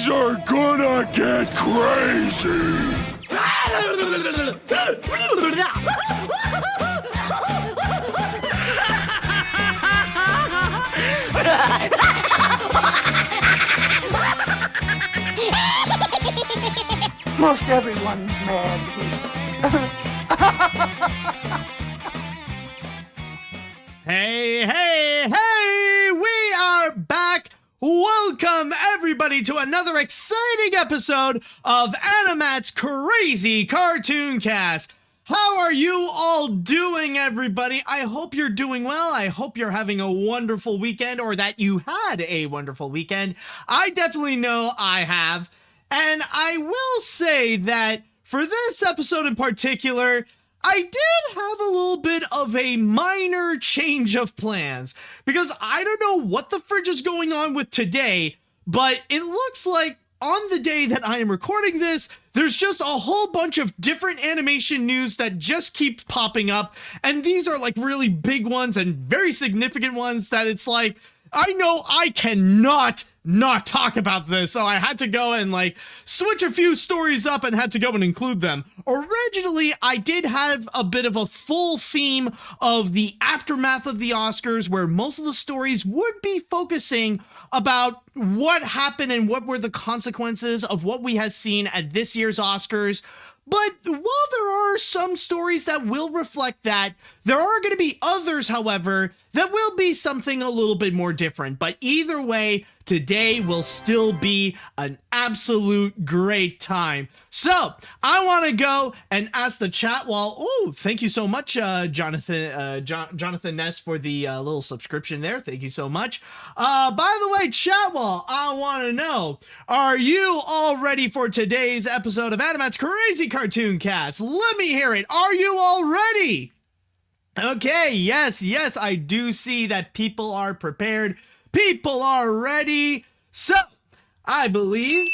Things are gonna get crazy! Most everyone's mad here. Hey, we are back. Welcome, everybody, to another exciting episode of AniMat's Crazy Cartoon Cast. How are you all doing, everybody? I hope you're doing well. I hope you're having a wonderful weekend, or that you had a wonderful weekend. I definitely know I have. And I will say that for this episode in particular, I did have a little bit of a minor change of plans, because I don't know what the fridge is going on with today, but it looks like on the day that I am recording this, there's just a whole bunch of different animation news that just keeps popping up, and these are like really big ones and very significant ones that it's like, I know I cannot not talk about this, so I had to go and like switch a few stories up and had to go and include them. Originally, I did have a bit of a full theme of the aftermath of the Oscars, where most of the stories would be focusing about what happened and what were the consequences of what we had seen at this year's Oscars. But while there are some stories that will reflect that, there are going to be others, however, that will be something a little bit more different. But either way, today will still be an absolute great time. So I want to go and ask the chat wall. Oh, thank you so much, Jonathan Ness, for the little subscription there. Thank you so much. By the way, chat wall, I want to know, are you all ready for today's episode of AniMat's Crazy Cartoon Cast? Let me hear it. Are you all ready? Okay, yes, I do see that people are prepared. People are ready. So, I believe.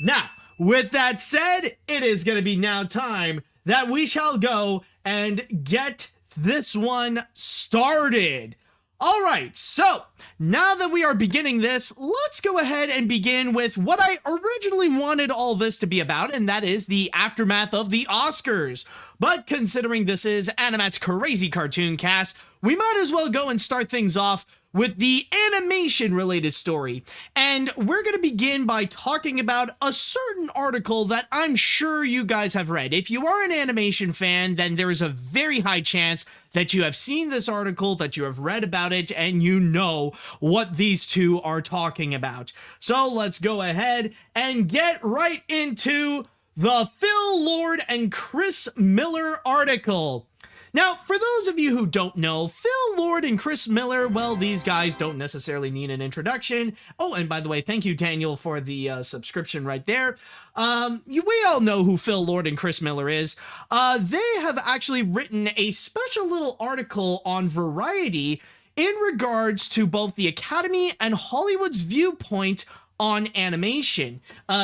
Now, with that said, it is going to be now time that we shall go and get this one started. All right, so now that we are beginning this, let's go ahead and begin with what I originally wanted all this to be about, and that is the aftermath of the Oscars. But considering this is AniMat's Crazy Cartoon Cast, we might as well go and start things off with the animation-related story. And we're going to begin by talking about a certain article that I'm sure you guys have read. If you are an animation fan, then there is a very high chance that you have seen this article, that you have read about it, and you know what these two are talking about. So let's go ahead and get right into the Phil Lord and Chris Miller article. Now, for those of you who don't know, Phil Lord and Chris Miller, well, these guys don't necessarily need an introduction. Oh, and by the way, thank you, Daniel, for the subscription right there. We all know who Phil Lord and Chris Miller is. They have actually written a special little article on Variety in regards to both the Academy and Hollywood's viewpoint on animation.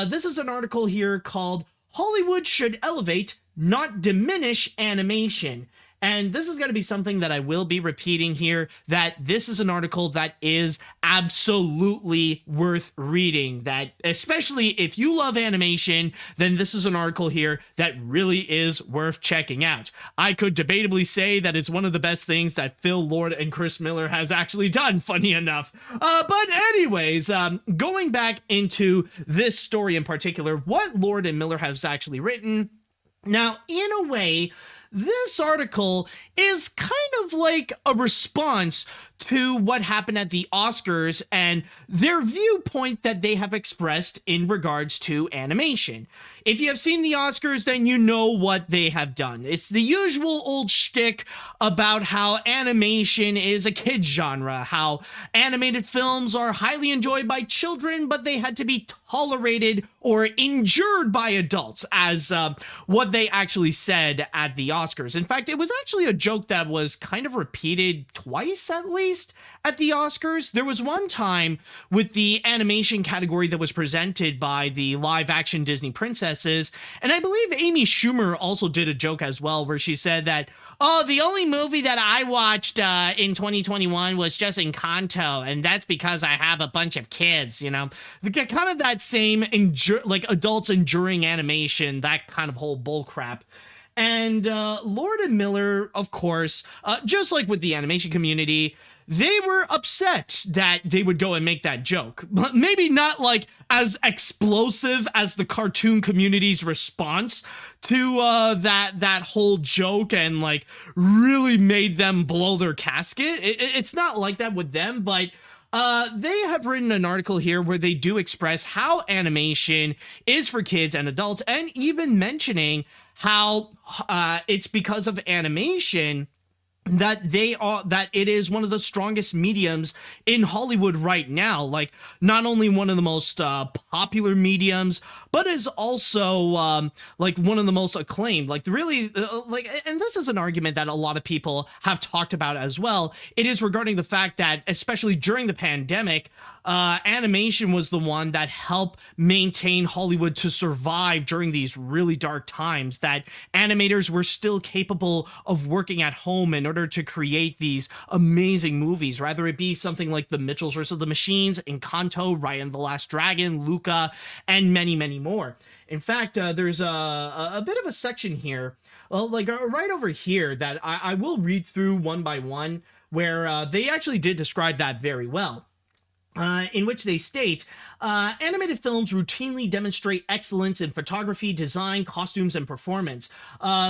This is an article here called "Hollywood Should Elevate, Not Diminish Animation." And this is going to be something that I will be repeating here, that this is an article that is absolutely worth reading, that especially if you love animation, then this is an article here that really is worth checking out. I could debatably say that it's one of the best things that Phil Lord and Chris Miller has actually done, funny enough. But anyways, going back into this story in particular, what Lord and Miller has actually written. Now, in a way, this article is kind of like a response to what happened at the Oscars and their viewpoint that they have expressed in regards to animation. If you have seen the Oscars, then you know what they have done. It's the usual old shtick about how animation is a kid's genre, how animated films are highly enjoyed by children, but they had to be tolerated or endured by adults, as what they actually said at the Oscars. In fact, it was actually a joke that was kind of repeated twice at least. least at the Oscars. There was one time with the animation category that was presented by the live action Disney princesses, and I believe Amy Schumer also did a joke as well, where she said that, oh, the only movie that I watched in 2021 was just Encanto, and that's because I have a bunch of kids, you know? Kind of that same, like, adults enduring animation, that kind of whole bull crap. And Lord and Miller, of course, just like with the animation community, they were upset that they would go and make that joke. But maybe not like as explosive as the cartoon community's response to that whole joke and like really made them blow their casket. It's not like that with them, but they have written an article here where they do express how animation is for kids and adults, and even mentioning how it's because of animation that it is one of the strongest mediums in Hollywood right now. Like, not only one of the most popular mediums, but is also like one of the most acclaimed. Like, really, and this is an argument that a lot of people have talked about as well. It is regarding the fact that, especially during the pandemic, animation was the one that helped maintain Hollywood to survive during these really dark times, that animators were still capable of working at home in order to create these amazing movies, rather it be something like The Mitchells vs. the Machines, Encanto, Raya and the Last Dragon, Luca, and many, many more. In fact, there's a bit of a section here, right over here, that I will read through one by one, where they actually did describe that very well. In which they state, animated films routinely demonstrate excellence in photography, design, costumes, and performance.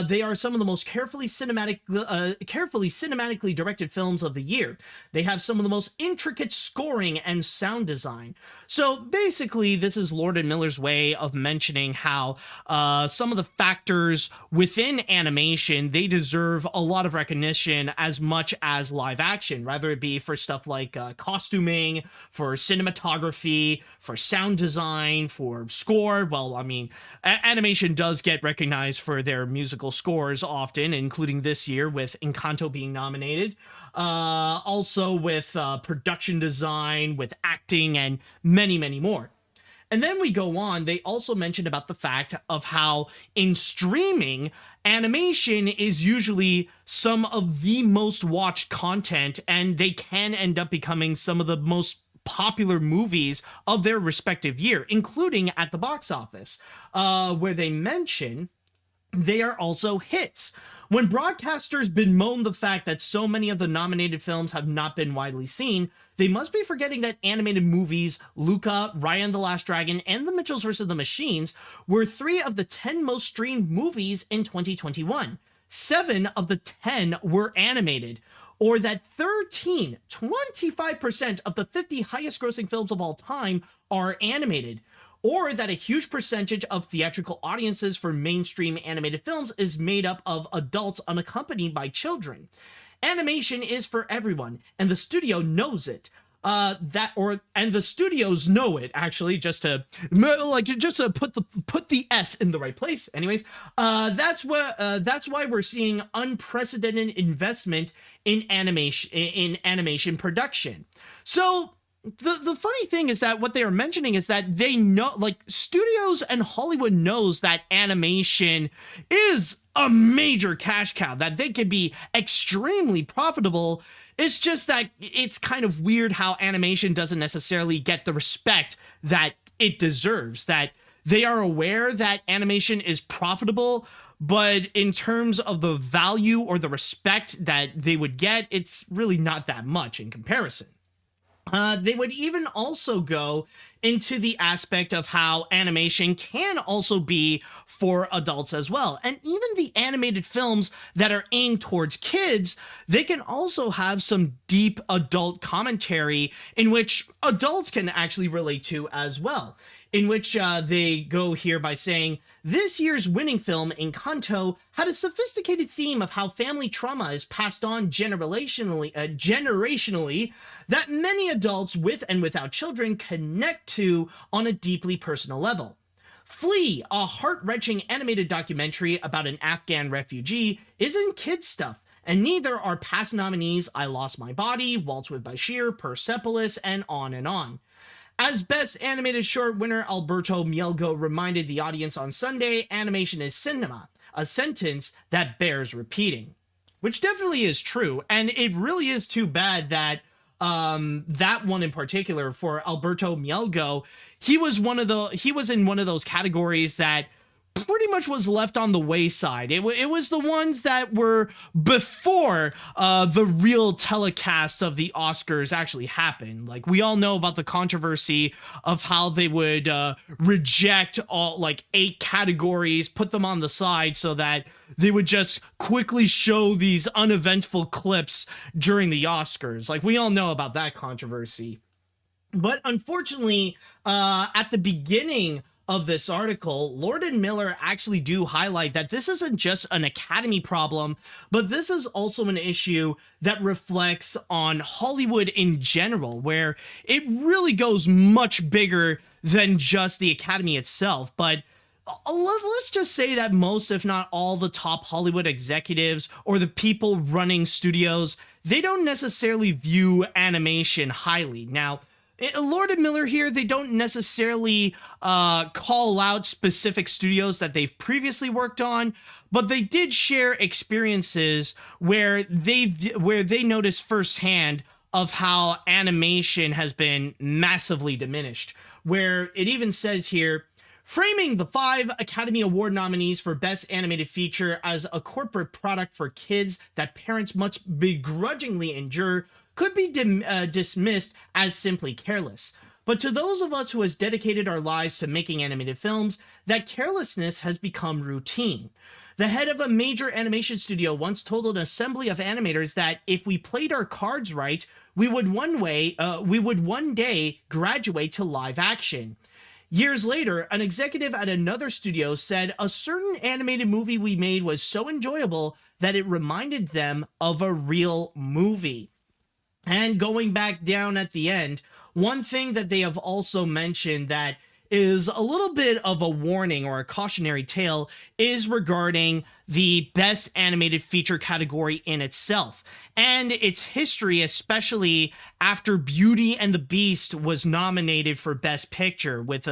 They are some of the most carefully cinematically directed films of the year. They have some of the most intricate scoring and sound design. So basically, this is Lord and Miller's way of mentioning how some of the factors within animation, they deserve a lot of recognition as much as live action, rather it be for stuff like costuming, for cinematography, for sound design, for score. Well, I mean, animation does get recognized for their musical scores often, including this year with Encanto being nominated. Also with production design, with acting, and many, many more. And then we go on, they also mentioned about the fact of how in streaming, animation is usually some of the most watched content, and they can end up becoming some of the most popular movies of their respective year, including at the box office, where they mention they are also hits. When broadcasters bemoan the fact that so many of the nominated films have not been widely seen, they must be forgetting that animated movies Luca, Raya and the Last Dragon, and The Mitchells vs. the Machines were 3 of the 10 most streamed movies in 2021. 7 of the 10 were animated. Or that 25% of the 50 highest grossing films of all time are animated. Or that a huge percentage of theatrical audiences for mainstream animated films is made up of adults unaccompanied by children. Animation is for everyone, and the studio knows it. And the studios know it, actually, just to put the S in the right place. Anyways, that's why we're seeing unprecedented investment in animation production. So the funny thing is that what they are mentioning is that they know, like, studios and Hollywood knows that animation is a major cash cow, that they could be extremely profitable. It's just that it's kind of weird how animation doesn't necessarily get the respect that it deserves, that they are aware that animation is profitable, but in terms of the value or the respect that they would get, it's really not that much in comparison. They would even also go into the aspect of how animation can also be for adults as well. And even the animated films that are aimed towards kids, they can also have some deep adult commentary in which adults can actually relate to as well. In which they go here by saying, this year's winning film, Encanto, had a sophisticated theme of how family trauma is passed on generationally that many adults with and without children connect to on a deeply personal level. Flea, a heart-wrenching animated documentary about an Afghan refugee, isn't kid stuff, and neither are past nominees I Lost My Body, Waltz with Bashir, Persepolis, and on and on. As Best Animated Short winner, Alberto Mielgo reminded the audience on Sunday, animation is cinema, a sentence that bears repeating. Which definitely is true, and it really is too bad that that one in particular for Alberto Mielgo, he was in one of those categories that pretty much was left on the wayside. It was the ones that were before the real telecast of the Oscars actually happened. Like, we all know about the controversy of how they would reject all like 8 categories, put them on the side so that they would just quickly show these uneventful clips during the Oscars. Like, we all know about that controversy. But unfortunately, at the beginning of this article, Lord and Miller actually do highlight that this isn't just an Academy problem, but this is also an issue that reflects on Hollywood in general, where it really goes much bigger than just the Academy itself. But let's just say that most, if not all, the top Hollywood executives or the people running studios, they don't necessarily view animation highly. Now, Lord and Miller here, they don't necessarily call out specific studios that they've previously worked on, but they did share experiences where they noticed firsthand of how animation has been massively diminished. Where it even says here, framing the 5 Academy Award nominees for Best Animated Feature as a corporate product for kids that parents must begrudgingly endure could be dismissed as simply careless. But to those of us who has dedicated our lives to making animated films, that carelessness has become routine. The head of a major animation studio once told an assembly of animators that if we played our cards right, we would one day graduate to live action. Years later, an executive at another studio said a certain animated movie we made was so enjoyable that it reminded them of a real movie. And going back down at the end, one thing that they have also mentioned that is a little bit of a warning or a cautionary tale is regarding the Best Animated Feature category in itself and its history, especially after Beauty and the Beast was nominated for Best Picture, with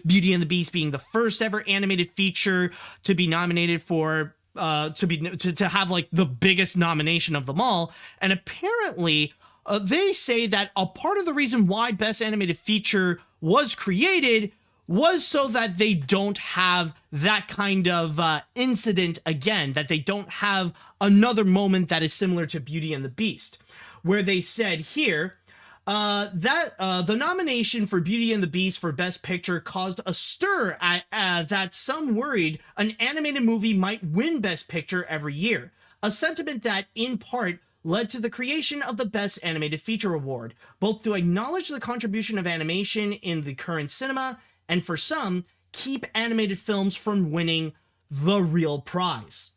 Beauty and the Beast being the first ever animated feature to be nominated for to have like the biggest nomination of them all. And apparently they say that a part of the reason why Best Animated Feature was created was so that they don't have that kind of incident again, that they don't have another moment that is similar to Beauty and the Beast, where they said here that the nomination for Beauty and the Beast for Best Picture caused a stir that some worried an animated movie might win Best Picture every year, a sentiment that in part led to the creation of the Best Animated Feature Award, both to acknowledge the contribution of animation in the current cinema, and for some, keep animated films from winning the real prize.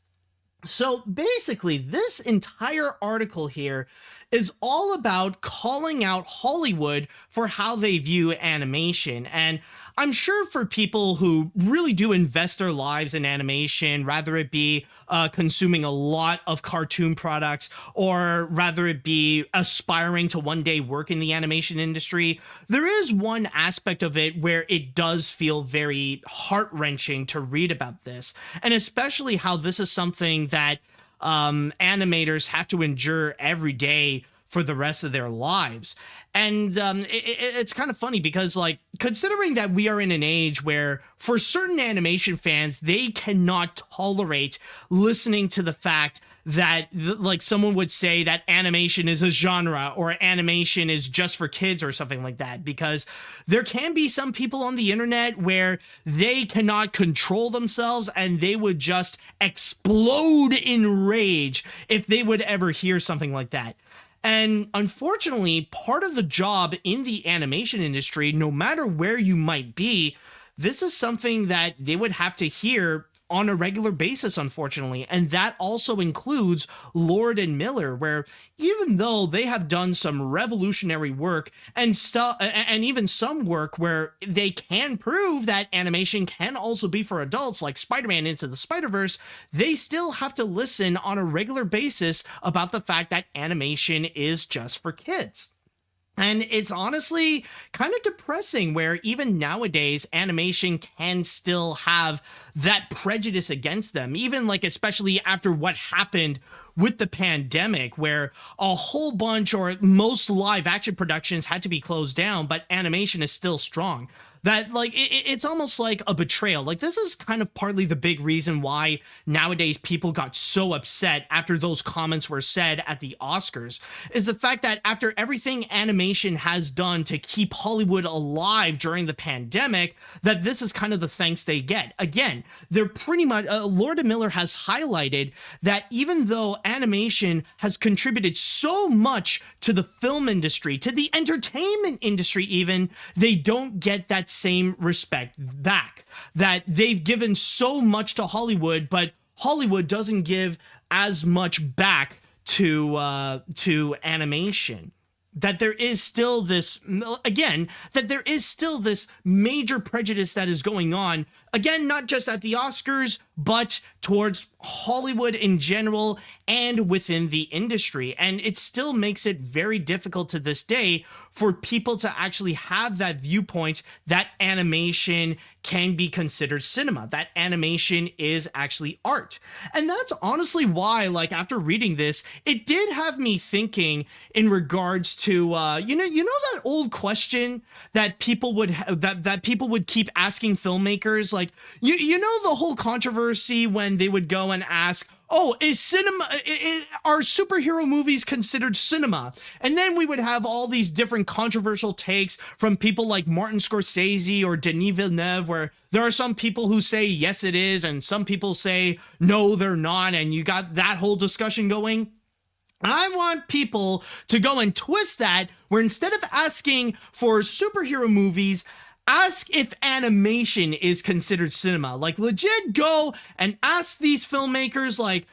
So basically, this entire article here is all about calling out Hollywood for how they view animation. And I'm sure for people who really do invest their lives in animation, rather it be consuming a lot of cartoon products or rather it be aspiring to one day work in the animation industry, there is one aspect of it where it does feel very heart-wrenching to read about this. And especially how this is something that animators have to endure every day for the rest of their lives. And it's kind of funny because, like, considering that we are in an age where for certain animation fans, they cannot tolerate listening to the fact that like someone would say that animation is a genre or animation is just for kids or something like that, because there can be some people on the internet where they cannot control themselves and they would just explode in rage if they would ever hear something like that. And unfortunately, part of the job in the animation industry, no matter where you might be, this is something that they would have to hear on a regular basis, unfortunately. And that also includes Lord and Miller, where even though they have done some revolutionary work and stuff, and even some work where they can prove that animation can also be for adults, like Spider-Man Into the Spider-Verse, they still have to listen on a regular basis about the fact that animation is just for kids. And it's honestly kind of depressing where even nowadays animation can still have that prejudice against them, even like especially after what happened with the pandemic, where a whole bunch or most live action productions had to be closed down, but animation is still strong. That like it's almost like a betrayal. Like this is kind of partly the big reason why nowadays people got so upset after those comments were said at the Oscars, is the fact that after everything animation has done to keep Hollywood alive during the pandemic, that this is kind of the thanks they get. Again, they're pretty much Lord and Miller has highlighted that even though animation has contributed so much to the film industry, to the entertainment industry even, they don't get that same respect back. That they've given so much to Hollywood, but Hollywood doesn't give as much back to animation. That there is still this, again, that there is still this major prejudice that is going on, again, not just at the Oscars, but towards Hollywood in general and within the industry. And it still makes it very difficult to this day for people to actually have that viewpoint that animation can be considered cinema, that animation is actually art. And that's honestly why, like, after reading this, it did have me thinking in regards to, you know that old question that people would that people would keep asking filmmakers, like, you know, the whole controversy when they would go and ask, oh, are superhero movies considered cinema? And then we would have all these different controversial takes from people like Martin Scorsese or Denis Villeneuve, where there are some people who say, yes, it is, and some people say, no, they're not, and you got that whole discussion going. I want people to go and twist that, where instead of asking for superhero movies, ask if animation is considered cinema. Like, legit go and ask these filmmakers like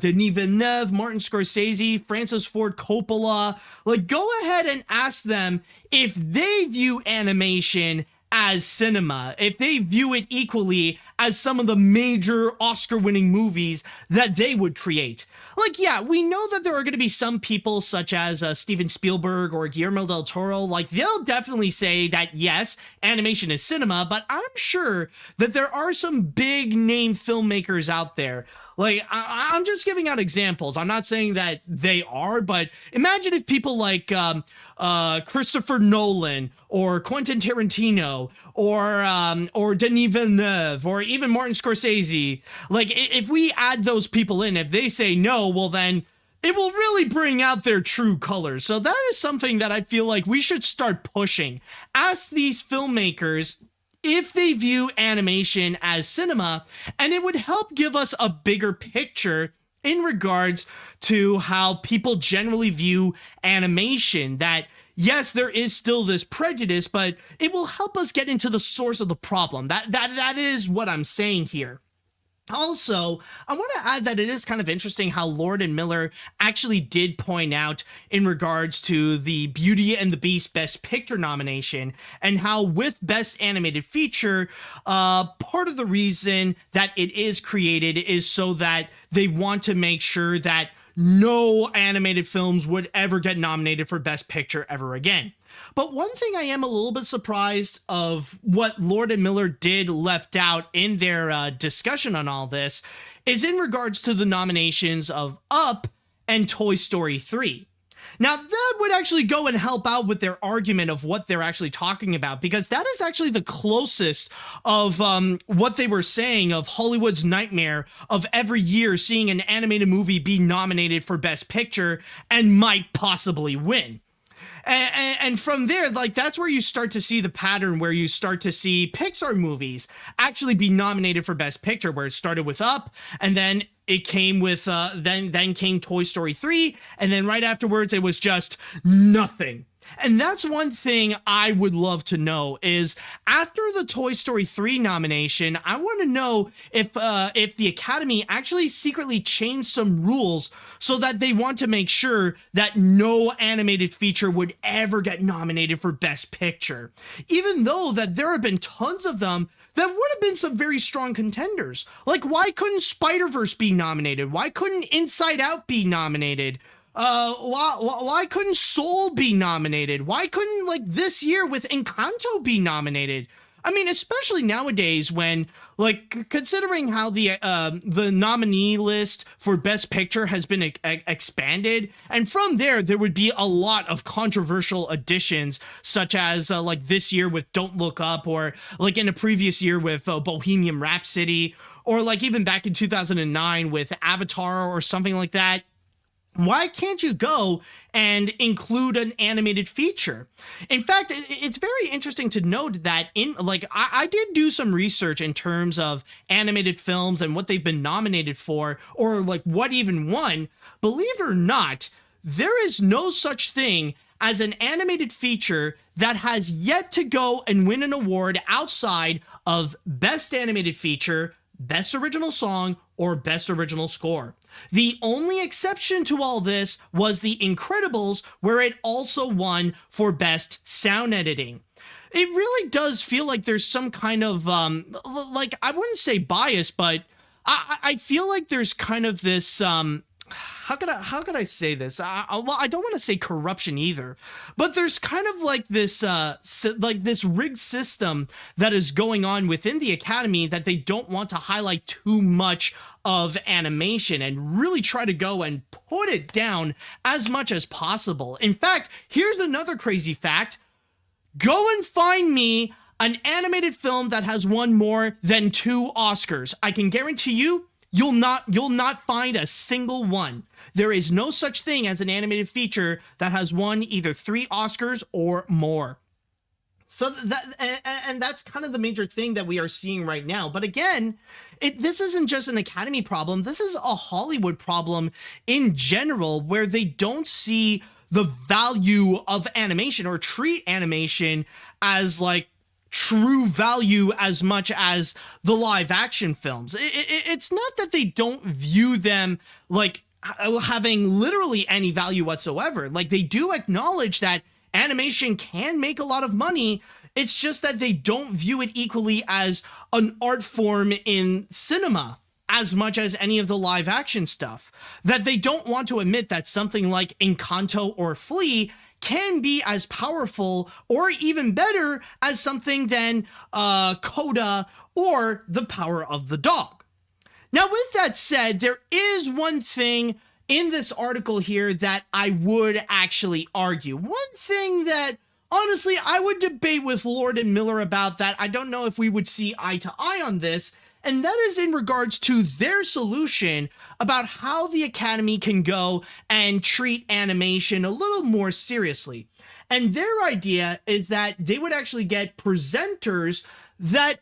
Denis Villeneuve, Martin Scorsese, Francis Ford Coppola. Like, go ahead and ask them if they view animation as cinema, if they view it equally as some of the major Oscar-winning movies that they would create. Like, yeah, we know that there are going to be some people such as Steven Spielberg or Guillermo del Toro, like, they'll definitely say that, yes, animation is cinema, but I'm sure that there are some big-name filmmakers out there. Like, I'm just giving out examples. I'm not saying that they are, but imagine if people like Christopher Nolan or Quentin Tarantino or Denis Villeneuve or even Martin Scorsese, like, if we add those people in, if they say no, well then it will really bring out their true colors. So that is something that I feel like we should start pushing. Ask these filmmakers if they view animation as cinema, and it would help give us a bigger picture in regards to how people generally view animation. That, yes, there is still this prejudice, but it will help us get into the source of the problem. That is what I'm saying here. Also, I want to add that it is kind of interesting how Lord and Miller actually did point out in regards to the Beauty and the Beast Best Picture nomination, and how with Best Animated Feature, part of the reason that it is created is so that they want to make sure that no animated films would ever get nominated for Best Picture ever again. But one thing I am a little bit surprised of what Lord and Miller did left out in their discussion on all this is in regards to the nominations of Up and Toy Story 3. Now, that would actually go and help out with their argument of what they're actually talking about, because that is actually the closest of what they were saying of Hollywood's nightmare of every year seeing an animated movie be nominated for Best Picture and might possibly win. And from there, like, that's where you start to see the pattern where you start to see Pixar movies actually be nominated for Best Picture, where it started with Up, and then it came with, then came Toy Story 3, and then right afterwards, it was just nothing. And that's one thing I would love to know is after the Toy Story 3 nomination, I want to know if the Academy actually secretly changed some rules so that they want to make sure that no animated feature would ever get nominated for Best Picture. Even though that there have been tons of them that would have been some very strong contenders. Like, why couldn't Spider-Verse be nominated? Why couldn't Inside Out be nominated? Why couldn't Soul be nominated? Why couldn't, like, this year with Encanto be nominated? I mean, especially nowadays when, like, considering how the nominee list for Best Picture has been expanded, and from there would be a lot of controversial additions, such as like this year with Don't Look Up, or like in a previous year with Bohemian Rhapsody, or like even back in 2009 with Avatar or something like that. Why can't you go and include an animated feature? In fact, it's very interesting to note that I did do some research in terms of animated films and what they've been nominated for, or like what even won. Believe it or not, there is no such thing as an animated feature that has yet to go and win an award outside of Best Animated Feature, Best Original Song, or Best Original Score. The only exception to all this was The Incredibles, where it also won for Best Sound Editing. It really does feel like there's some kind of, like, I wouldn't say bias, but I feel like there's kind of this, how could I say this? Well, I don't want to say corruption either, but there's kind of like this rigged system that is going on within the Academy that they don't want to highlight too much of animation and really try to go and put it down as much as possible. In fact, here's another crazy fact. Go and find me an animated film that has won more than 2 Oscars. I can guarantee you, you'll not find a single one. There is no such thing as an animated feature that has won either 3 Oscars or more. So that's kind of the major thing that we are seeing right now. But again, this isn't just an Academy problem. This is a Hollywood problem in general, where they don't see the value of animation or treat animation as like true value as much as the live action films. It's not that they don't view them like having literally any value whatsoever. Like, they do acknowledge that animation can make a lot of money. It's just that they don't view it equally as an art form in cinema as much as any of the live action stuff. That they don't want to admit that something like Encanto or Flea can be as powerful or even better as something than Coda or The Power of the Dog. Now, with that said, there is one thing in this article here that I would actually argue. One thing that, honestly, I would debate with Lord and Miller about, that I don't know if we would see eye to eye on this, and that is in regards to their solution about how the Academy can go and treat animation a little more seriously. And their idea is that they would actually get presenters that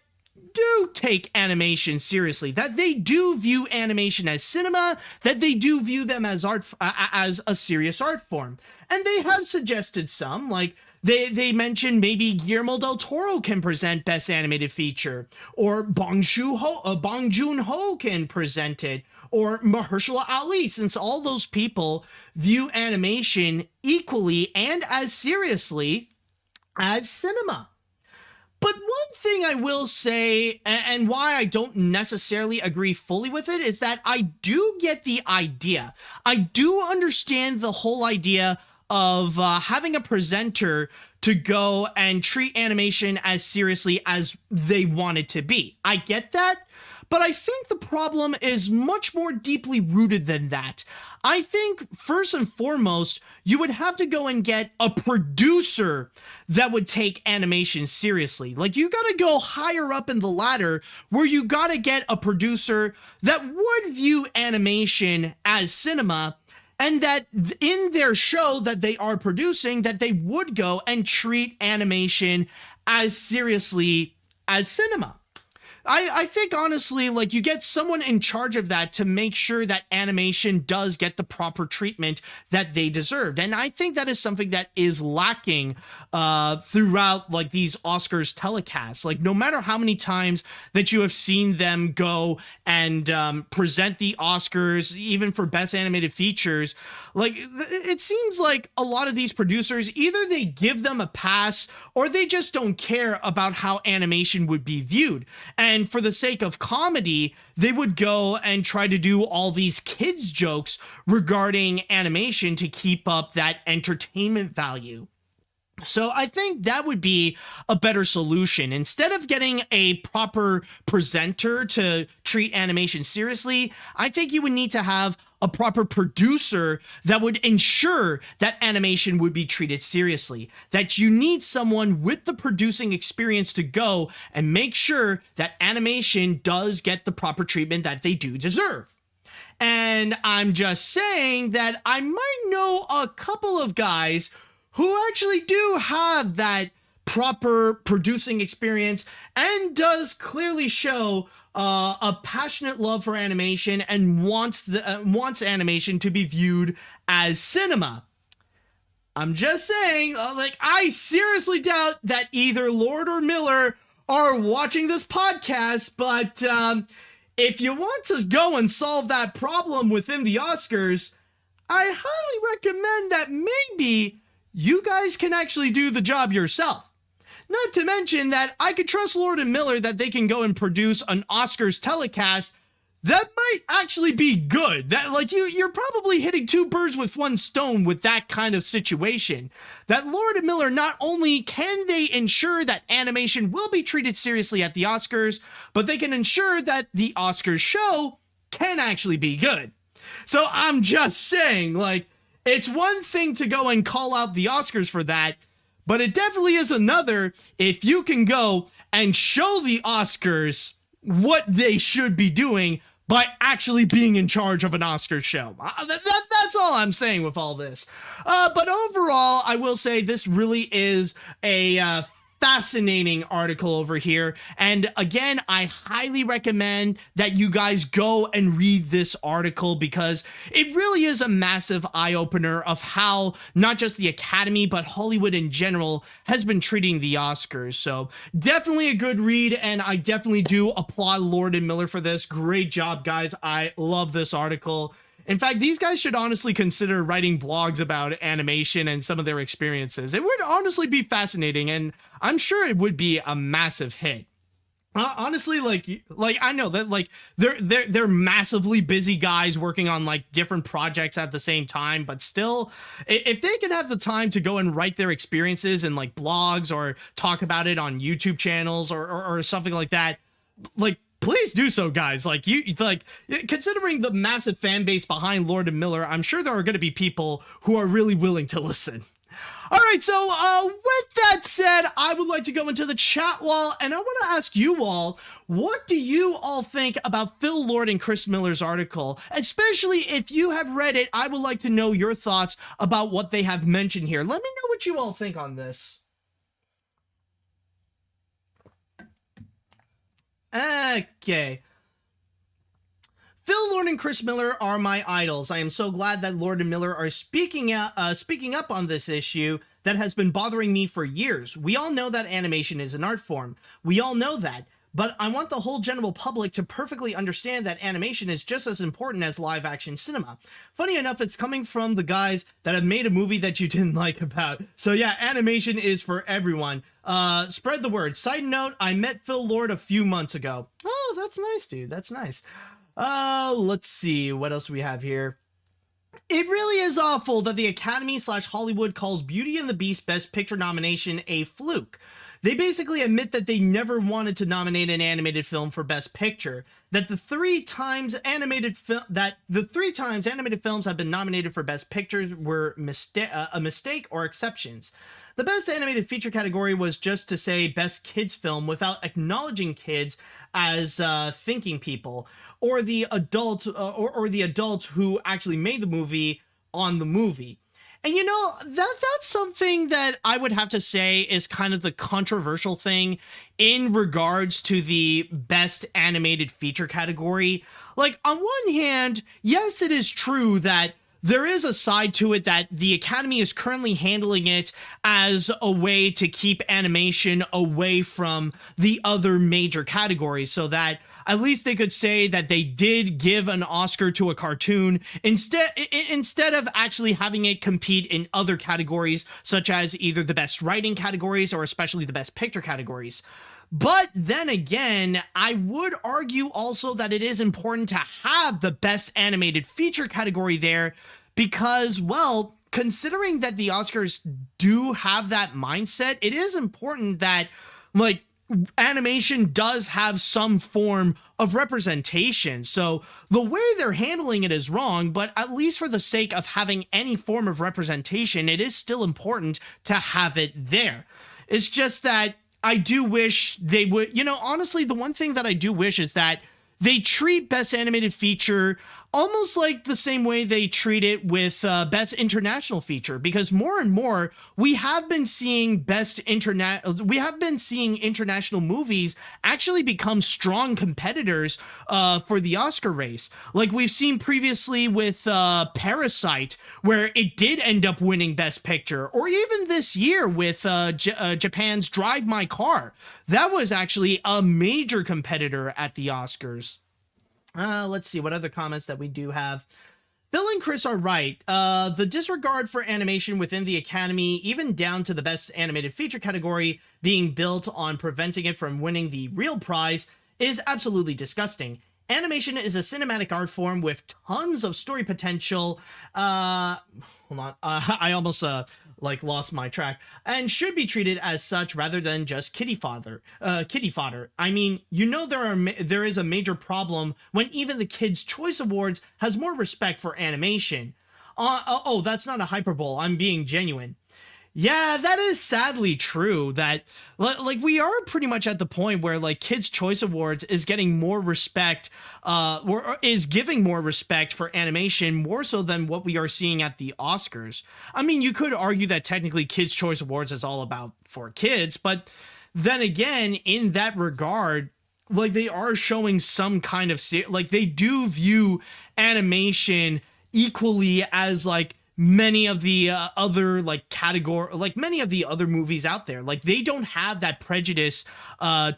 do take animation seriously, that they do view animation as cinema, that they do view them as art, as a serious art form. And they have suggested some, like they mentioned maybe Guillermo del Toro can present Best Animated Feature, or Bong Joon-ho can present it, or Mahershala Ali, since all those people view animation equally and as seriously as cinema. But one thing I will say, and why I don't necessarily agree fully with it, is that I do get the idea. I do understand the whole idea of having a presenter to go and treat animation as seriously as they want it to be. I get that, but I think the problem is much more deeply rooted than that. I think, first and foremost, you would have to go and get a producer that would take animation seriously. Like, you gotta go higher up in the ladder, where you gotta get a producer that would view animation as cinema, and that in their show that they are producing, that they would go and treat animation as seriously as cinema. I think honestly, like, you get someone in charge of that to make sure that animation does get the proper treatment that they deserved. And I think that is something that is lacking throughout like these Oscars telecasts. Like, no matter how many times that you have seen them go and present the Oscars, even for best animated features, like, it seems like a lot of these producers, either they give them a pass or they just don't care about how animation would be viewed. And for the sake of comedy, they would go and try to do all these kids jokes regarding animation to keep up that entertainment value. So I think that would be a better solution. Instead of getting a proper presenter to treat animation seriously, I think you would need to have a proper producer that would ensure that animation would be treated seriously. That you need someone with the producing experience to go and make sure that animation does get the proper treatment that they do deserve. And I'm just saying that I might know a couple of guys who actually do have that proper producing experience and does clearly show a passionate love for animation and wants animation to be viewed as cinema. I'm just saying, like, I seriously doubt that either Lord or Miller are watching this podcast, but if you want to go and solve that problem within the Oscars, I highly recommend that maybe you guys can actually do the job yourself. Not to mention that I could trust Lord and Miller that they can go and produce an Oscars telecast that might actually be good. That, like, you're probably hitting two birds with one stone with that kind of situation. That Lord and Miller, not only can they ensure that animation will be treated seriously at the Oscars, but they can ensure that the Oscars show can actually be good. So I'm just saying, like, it's one thing to go and call out the Oscars for that, but it definitely is another if you can go and show the Oscars what they should be doing by actually being in charge of an Oscars show. That's all I'm saying with all this. But overall, I will say this really is a fascinating article over here. And again, I highly recommend that you guys go and read this article because it really is a massive eye-opener of how not just the Academy, but Hollywood in general has been treating the Oscars. So definitely a good read, and I definitely do applaud Lord and Miller for this. Great job, guys. I love this article. In fact, these guys should honestly consider writing blogs about animation and some of their experiences. It would honestly be fascinating, and I'm sure it would be a massive hit. Honestly, like I know that like they're massively busy guys working on like different projects at the same time, but still, if they can have the time to go and write their experiences in like blogs or talk about it on YouTube channels or something like that, like, please do so, guys. Like, considering the massive fan base behind Lord and Miller, I'm sure there are going to be people who are really willing to listen. All right, so with that said, I would like to go into the chat wall, and I want to ask you all, what do you all think about Phil Lord and Chris Miller's article? Especially if you have read it, I would like to know your thoughts about what they have mentioned here. Let me know what you all think on this. Okay. Phil Lord and Chris Miller are my idols. I am so glad that Lord and Miller are speaking up on this issue that has been bothering me for years. We all know that animation is an art form. We all know that. But I want the whole general public to perfectly understand that animation is just as important as live action cinema. Funny enough, it's coming from the guys that have made a movie that you didn't like about. So yeah, animation is for everyone. Spread the word. Side note, I met Phil Lord a few months ago. Oh, that's nice, dude. That's nice. Let's see. What else we have here? It really is awful that the Academy/Hollywood calls Beauty and the Beast Best Picture nomination a fluke. They basically admit that they never wanted to nominate an animated film for Best Picture, that the three times animated films have been nominated for Best Pictures were a mistake or exceptions. The Best Animated Feature category was just to say Best Kids Film without acknowledging kids as thinking people, or the adults who actually made the movie on the movie. And that's something that I would have to say is kind of the controversial thing in regards to the best animated feature category. Like, on one hand, yes, it is true that there is a side to it that the Academy is currently handling it as a way to keep animation away from the other major categories, so that at least they could say that they did give an Oscar to a cartoon instead of actually having it compete in other categories, such as either the best writing categories or especially the best picture categories. But then again, I would argue also that it is important to have the best animated feature category there because, well, considering that the Oscars do have that mindset, it is important that, like, animation does have some form of representation. So the way they're handling it is wrong, but at least for the sake of having any form of representation, it is still important to have it there. It's just that I do wish they would, honestly, the one thing that I do wish is that they treat Best Animated Feature almost like the same way they treat it with Best International Feature, because more and more we have been seeing international movies actually become strong competitors for the Oscar race. Like we've seen previously with Parasite, where it did end up winning Best Picture, or even this year with Japan's Drive My Car. That was actually a major competitor at the Oscars. Let's see what other comments that we do have. Phil and Chris are right. The disregard for animation within the Academy, even down to the Best Animated Feature category, being built on preventing it from winning the real prize, is absolutely disgusting. Animation is a cinematic art form with tons of story potential. Hold on. I almost lost my track, and should be treated as such rather than just kitty fodder. I mean, there is a major problem when even the Kids' Choice Awards has more respect for animation. That's not a hyperbole. I'm being genuine. Yeah, that is sadly true, that like we are pretty much at the point where like Kids' Choice Awards is getting more respect, or is giving more respect for animation more so than what we are seeing at the Oscars. I mean, you could argue that technically Kids' Choice Awards is all about for kids, but then again, in that regard, like they are showing some kind of like they do view animation equally as like many of the other many of the other movies out there. Like they don't have that prejudice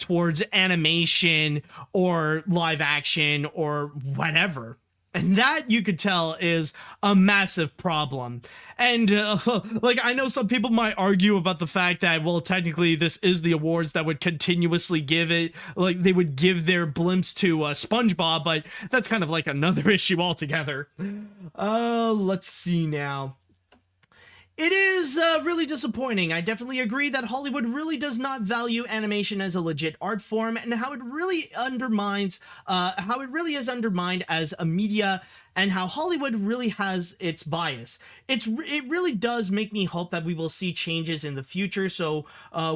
towards animation or live action or whatever. And that, you could tell, is a massive problem. And I know some people might argue about the fact that, well, technically this is the awards that would continuously give it, like they would give their blimps to SpongeBob, but that's kind of like another issue altogether. Let's see now. It is really disappointing. I definitely agree that Hollywood really does not value animation as a legit art form, and how it really is undermined as a media, and how Hollywood really has its bias. It really does make me hope that we will see changes in the future, so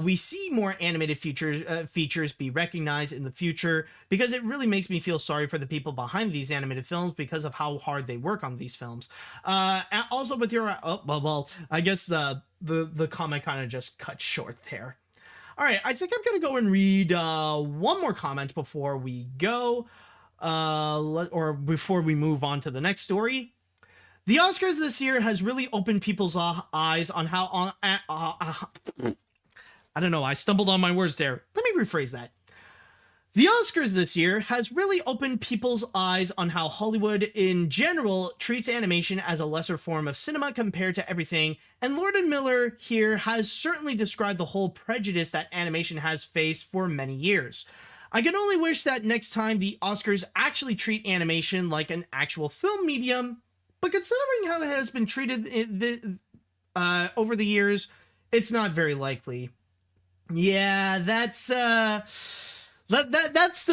we see more animated features be recognized in the future, because it really makes me feel sorry for the people behind these animated films because of how hard they work on these films. Also with your I guess the comment kind of just cut short there. All right, I think I'm gonna go and read one more comment before we go. Before we move on to the next story. The Oscars this year has really opened people's eyes on how I don't know, I stumbled on my words there. Let me rephrase that. The Oscars this year has really opened people's eyes on how Hollywood in general treats animation as a lesser form of cinema compared to everything, and Lord and Miller here has certainly described the whole prejudice that animation has faced for many years. I can only wish that next time the Oscars actually treat animation like an actual film medium, but considering how it has been treated over the years, it's not very likely. Yeah, that's the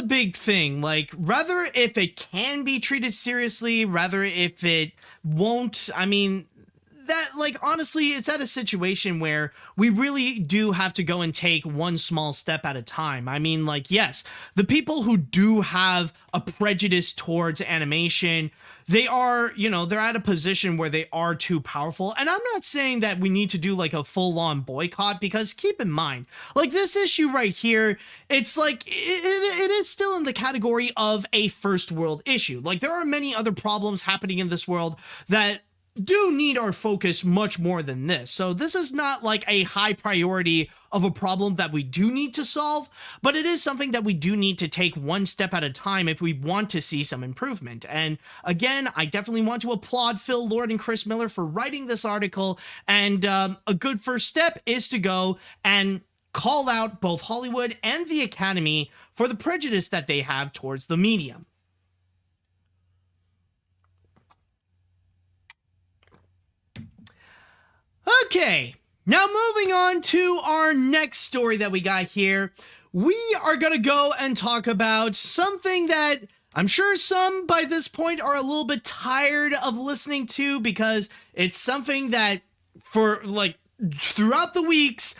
big thing. Like, rather if it can be treated seriously, rather if it won't, I mean, that, like, honestly, it's at a situation where we really do have to go and take one small step at a time. I mean, like, yes, the people who do have a prejudice towards animation, they are, you know, they're at a position where they are too powerful. And I'm not saying that we need to do like a full-on boycott, because keep in mind, like, this issue right here, it's like, it is still in the category of a first world issue. Like, there are many other problems happening in this world that do need our focus much more than this. So this is not like a high priority of a problem that we do need to solve, but it is something that we do need to take one step at a time if we want to see some improvement. And again, I definitely want to applaud Phil Lord and Chris Miller for writing this article. And a good first step is to go and call out both Hollywood and the Academy for the prejudice that they have towards the medium. Okay, now moving on to our next story that we got here, we are going to go and talk about something that I'm sure some by this point are a little bit tired of listening to, because it's something that for like throughout the weeks,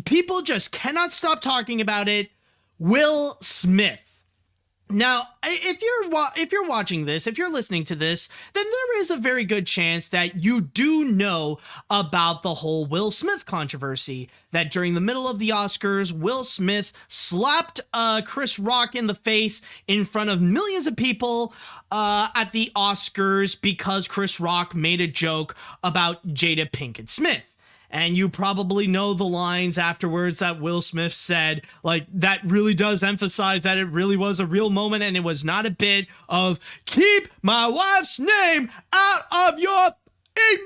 people just cannot stop talking about it. Will Smith. Now, if you're watching this, if you're listening to this, then there is a very good chance that you do know about the whole Will Smith controversy, that during the middle of the Oscars, Will Smith slapped Chris Rock in the face in front of millions of people at the Oscars because Chris Rock made a joke about Jada Pinkett Smith. And you probably know the lines afterwards that Will Smith said, like, that really does emphasize that it really was a real moment and it was not a bit of, keep my wife's name out of your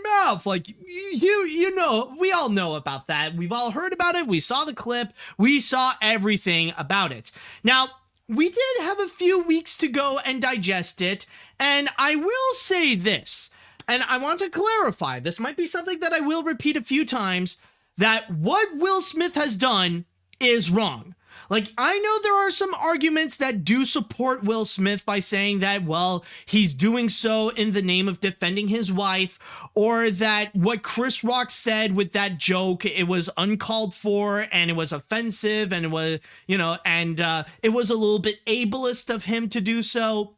mouth. Like, you know, we all know about that. We've all heard about it. We saw the clip. We saw everything about it. Now, we did have a few weeks to go and digest it. And I will say this. And I want to clarify, this might be something that I will repeat a few times, that what Will Smith has done is wrong. Like, I know there are some arguments that do support Will Smith by saying that, well, he's doing so in the name of defending his wife, or that what Chris Rock said with that joke, it was uncalled for and it was offensive and it was, you know, and it was a little bit ableist of him to do so.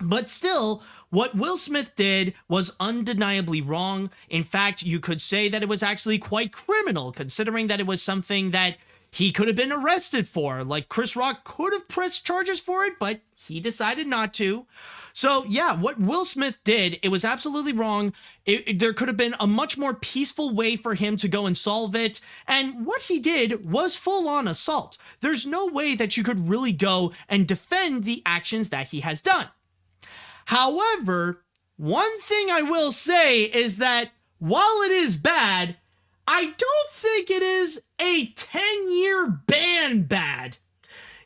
But still, what Will Smith did was undeniably wrong. In fact, you could say that it was actually quite criminal, considering that it was something that he could have been arrested for. Like, Chris Rock could have pressed charges for it, but he decided not to. So yeah, what Will Smith did, it was absolutely wrong. There could have been a much more peaceful way for him to go and solve it. And what he did was full-on assault. There's no way that you could really go and defend the actions that he has done. However, one thing I will say is that while it is bad, I don't think it is a 10-year ban bad.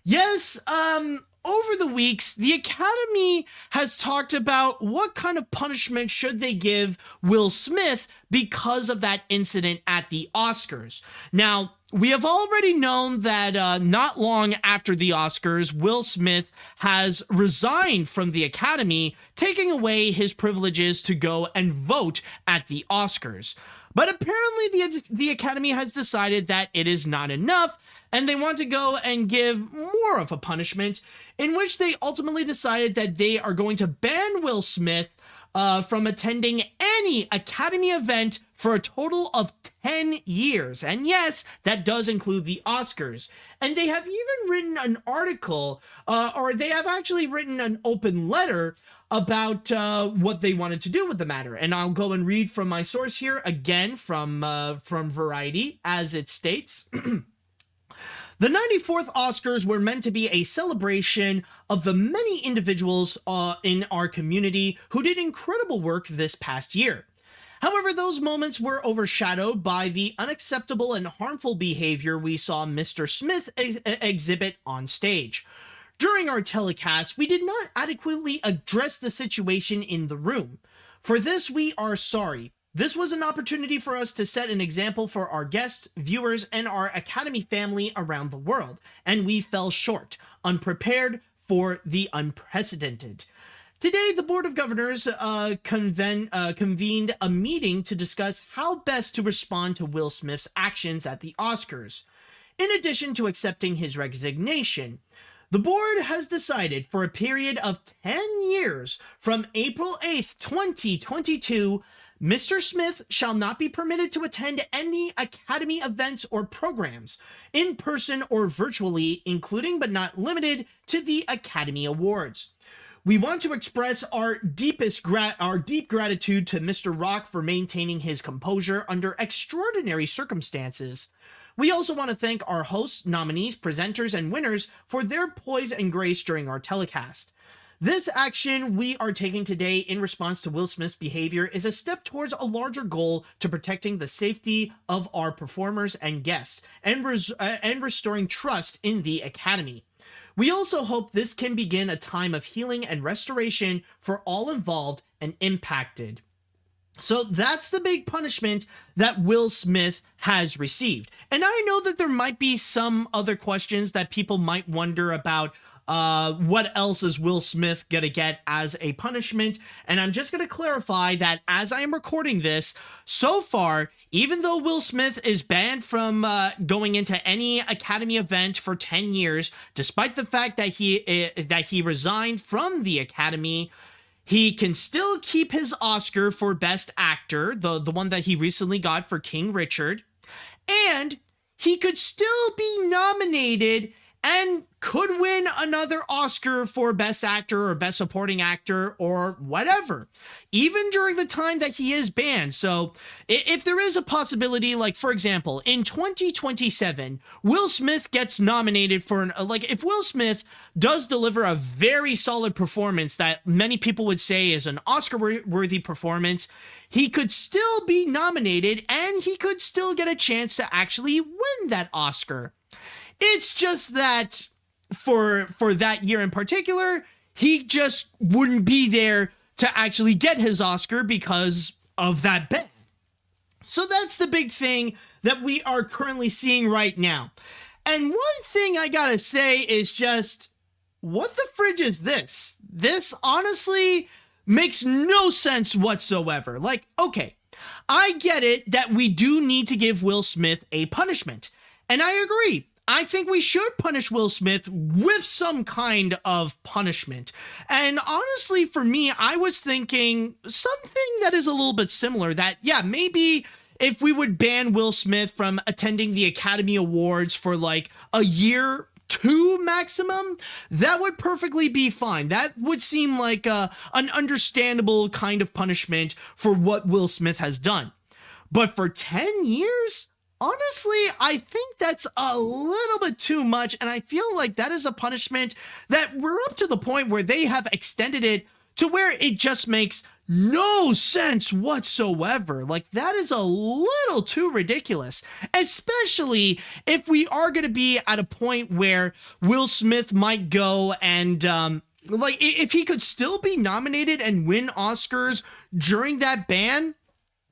Yes, over the weeks, the Academy has talked about what kind of punishment should they give Will Smith because of that incident at the Oscars. Now, we have already known that not long after the Oscars, Will Smith has resigned from the Academy, taking away his privileges to go and vote at the Oscars. But apparently the Academy has decided that it is not enough, and they want to go and give more of a punishment, in which they ultimately decided that they are going to ban Will Smith from attending any Academy event for a total of 10 years. And yes, that does include the Oscars. And they have even written an article, or they have actually written an open letter about what they wanted to do with the matter. And I'll go and read from my source here, again from Variety, as it states. The 94th Oscars were meant to be a celebration of the many individuals in our community who did incredible work this past year. However, those moments were overshadowed by the unacceptable and harmful behavior we saw Mr. Smith exhibit on stage. During our telecast, we did not adequately address the situation in the room. For this, we are sorry. This was an opportunity for us to set an example for our guests, viewers, and our Academy family around the world, and we fell short, unprepared for the unprecedented. Today, the Board of Governors convened a meeting to discuss how best to respond to Will Smith's actions at the Oscars. In addition to accepting his resignation, the board has decided for a period of 10 years from April 8th, 2022, Mr. Smith shall not be permitted to attend any Academy events or programs, in person or virtually, including but not limited to the Academy Awards. We want to express our deep gratitude to Mr. Rock for maintaining his composure under extraordinary circumstances. We also want to thank our hosts, nominees, presenters, and winners for their poise and grace during our telecast. This action we are taking today in response to Will Smith's behavior is a step towards a larger goal to protecting the safety of our performers and guests and restoring trust in the Academy. We also hope this can begin a time of healing and restoration for all involved and impacted. So that's the big punishment that Will Smith has received. And I know that there might be some other questions that people might wonder about. What else is Will Smith gonna get as a punishment? And I'm just gonna clarify that as I am recording this, so far, even though Will Smith is banned from going into any Academy event for 10 years, despite the fact that he resigned from the Academy, he can still keep his Oscar for Best Actor, the one that he recently got for King Richard, and he could still be nominated and could win another Oscar for Best Actor or Best Supporting Actor or whatever, even during the time that he is banned. So if there is a possibility, like, for example, in 2027, Will Smith gets nominated for if Will Smith does deliver a very solid performance that many people would say is an Oscar-worthy performance, he could still be nominated and he could still get a chance to actually win that Oscar. It's just that for that year in particular, he just wouldn't be there to actually get his Oscar because of that ban. So that's the big thing that we are currently seeing right now. And one thing I gotta say is just, what the fridge is this? This honestly makes no sense whatsoever. Like, okay, I get it that we do need to give Will Smith a punishment. And I agree. I think we should punish Will Smith with some kind of punishment. And honestly, for me, I was thinking something that is a little bit similar, that, yeah, maybe if we would ban Will Smith from attending the Academy Awards for like a year, 2 maximum, that would perfectly be fine. That would seem like an understandable kind of punishment for what Will Smith has done. But for 10 years? Honestly, I think that's a little bit too much, and I feel like that is a punishment that we're up to the point where they have extended it to where it just makes no sense whatsoever. Like, that is a little too ridiculous, especially if we are going to be at a point where Will Smith might go and, if he could still be nominated and win Oscars during that ban,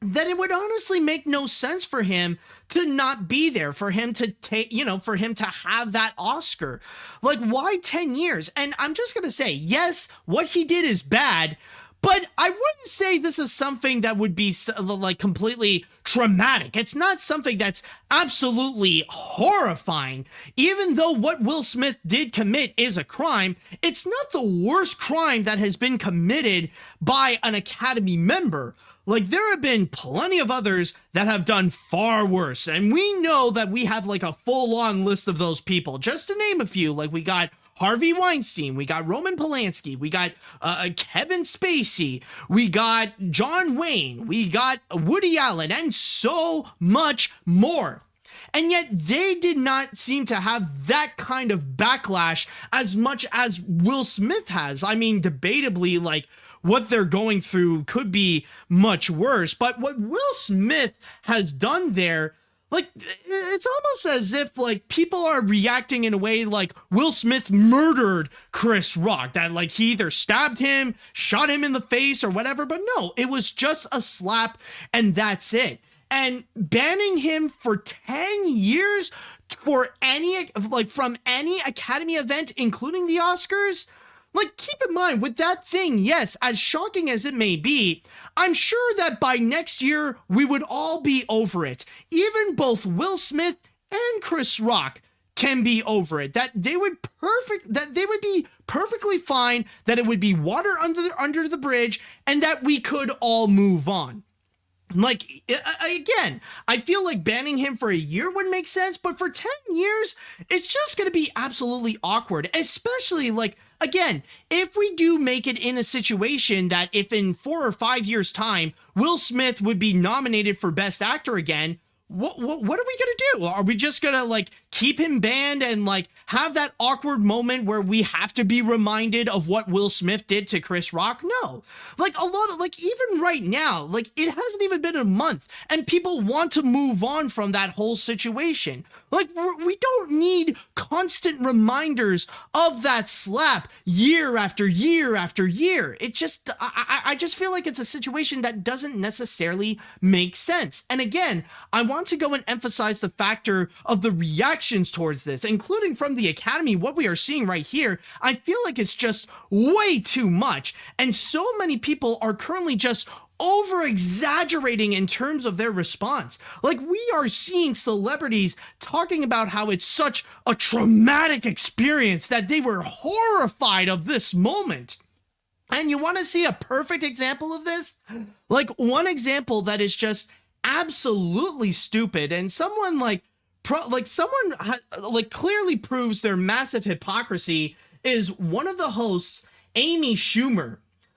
then it would honestly make no sense for him to not be there, for him to take, for him to have that Oscar. Like, why 10 years? And I'm just going to say, yes, what he did is bad, but I wouldn't say this is something that would be like completely traumatic. It's not something that's absolutely horrifying. Even though what Will Smith did commit is a crime, it's not the worst crime that has been committed by an Academy member. Like, there have been plenty of others that have done far worse, and we know that we have like a full-on list of those people. Just to name a few, like, we got Harvey Weinstein, we got Roman Polanski, we got Kevin Spacey, we got John Wayne, we got Woody Allen, and so much more. And yet they did not seem to have that kind of backlash as much as Will Smith has. I mean, debatably, like, what they're going through could be much worse, but what Will Smith has done there, like, it's almost as if, like, people are reacting in a way like Will Smith murdered Chris Rock, that, like, he either stabbed him, shot him in the face, or whatever. But no, it was just a slap, and that's it. And banning him for 10 years for from any Academy event, including the Oscars, Like, keep in mind, with that thing, yes, as shocking as it may be, I'm sure that by next year, we would all be over it. Even both Will Smith and Chris Rock can be over it. That they would be perfectly fine, that it would be water under the bridge, and that we could all move on. Like, again, I feel like banning him for a year would make sense, but for 10 years, it's just going to be absolutely awkward, especially, like, again, if we do make it in a situation that if in 4 or 5 years' time, Will Smith would be nominated for Best Actor again, what are we gonna do? Are we just gonna, like, keep him banned and, like, have that awkward moment where we have to be reminded of what Will Smith did to Chris Rock? No. Like, even right now, like, it hasn't even been a month and people want to move on from that whole situation. Like, we don't need constant reminders of that slap year after year after year. It just, I just feel like it's a situation that doesn't necessarily make sense. And again, I want to go and emphasize the factor of the reactions towards this, including from the Academy. What we are seeing right here, I feel like it's just way too much. And so many people are currently just over exaggerating in terms of their response. Like, we are seeing celebrities talking about how it's such a traumatic experience that they were horrified of this moment. And you want to see a perfect example of this? Like, one example that is just absolutely stupid, and someone clearly proves their massive hypocrisy, is one of the hosts, Amy Schumer.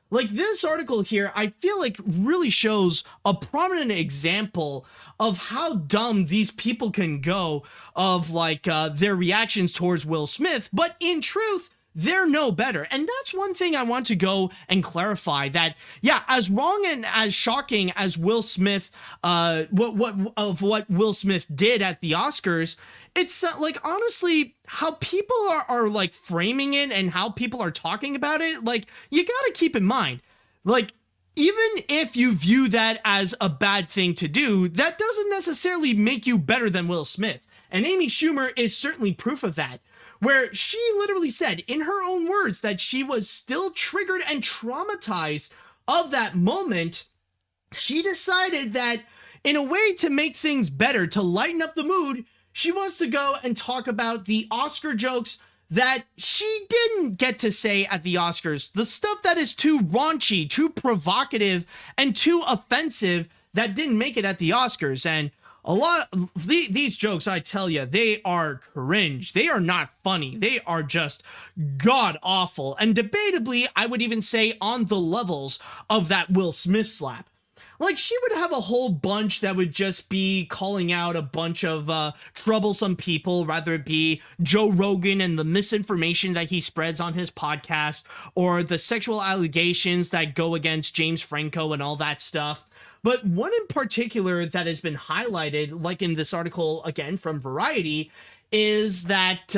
Like, this article here, I feel like really shows a prominent example of how dumb these people can go, of like their reactions towards Will Smith, but in truth, they're no better. And that's one thing I want to go and clarify, that, yeah, as wrong and as shocking as Will Smith, what Will Smith did at the Oscars, it's like, honestly, how people are like framing it and how people are talking about it, like, you gotta keep in mind, like, even if you view that as a bad thing to do, that doesn't necessarily make you better than Will Smith. And Amy Schumer is certainly proof of that, where she literally said in her own words that she was still triggered and traumatized of that moment. She decided that in a way to make things better, to lighten up the mood, she wants to go and talk about the Oscar jokes that she didn't get to say at the Oscars. The stuff that is too raunchy, too provocative, and too offensive that didn't make it at the Oscars. And a lot of these jokes, I tell you, they are cringe. They are not funny. They are just god awful. And debatably, I would even say on the levels of that Will Smith slap. Like, she would have a whole bunch that would just be calling out a bunch of troublesome people, rather it be Joe Rogan and the misinformation that he spreads on his podcast, or the sexual allegations that go against James Franco and all that stuff. But one in particular that has been highlighted, like in this article, again, from Variety, is that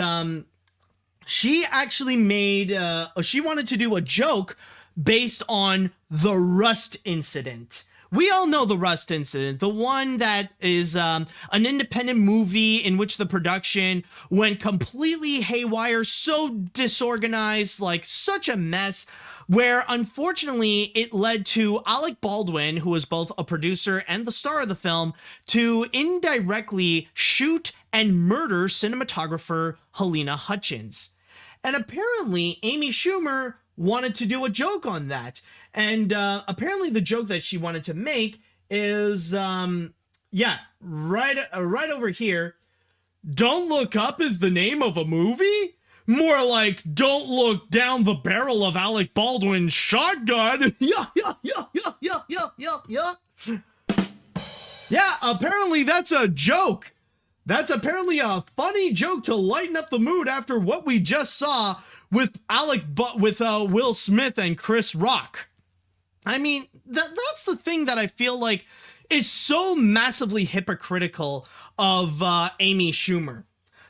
she actually she wanted to do a joke based on the Rust incident. We all know the Rust incident, the one that is an independent movie in which the production went completely haywire, so disorganized, like such a mess, where unfortunately it led to Alec Baldwin, who was both a producer and the star of the film, to indirectly shoot and murder cinematographer Helena Hutchins. And apparently Amy Schumer wanted to do a joke on that. And apparently the joke that she wanted to make is, right over here. Don't Look Up is the name of a movie? More like, don't look down the barrel of Alec Baldwin's shotgun. Yeah. Yeah, apparently that's a joke. That's apparently a funny joke to lighten up the mood after what we just saw with Will Smith and Chris Rock. I mean, that's the thing that I feel like is so massively hypocritical of Amy Schumer.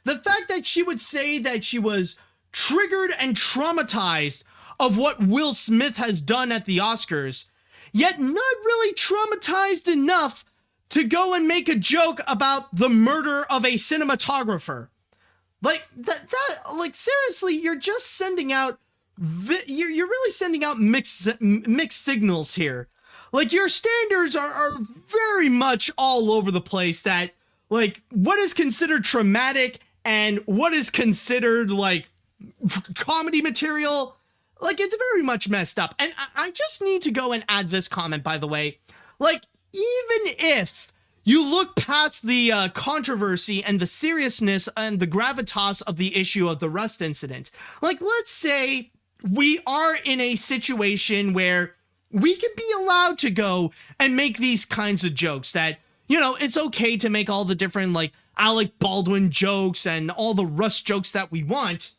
The fact that she would say that she was triggered and traumatized of what Will Smith has done at the Oscars, yet not really traumatized enough to go and make a joke about the murder of a cinematographer. Like, that, like, seriously, you're just sending out you're really sending out mixed signals here. Like, your standards are very much all over the place, that like what is considered traumatic and what is considered like comedy material. Like, it's very much messed up. And I just need to go and add this comment, by the way. Like, even if you look past the controversy and the seriousness and the gravitas of the issue of the Rust incident, like, let's say we are in a situation where we can be allowed to go and make these kinds of jokes, that, you know, it's okay to make all the different, like, Alec Baldwin jokes and all the Rust jokes that we want.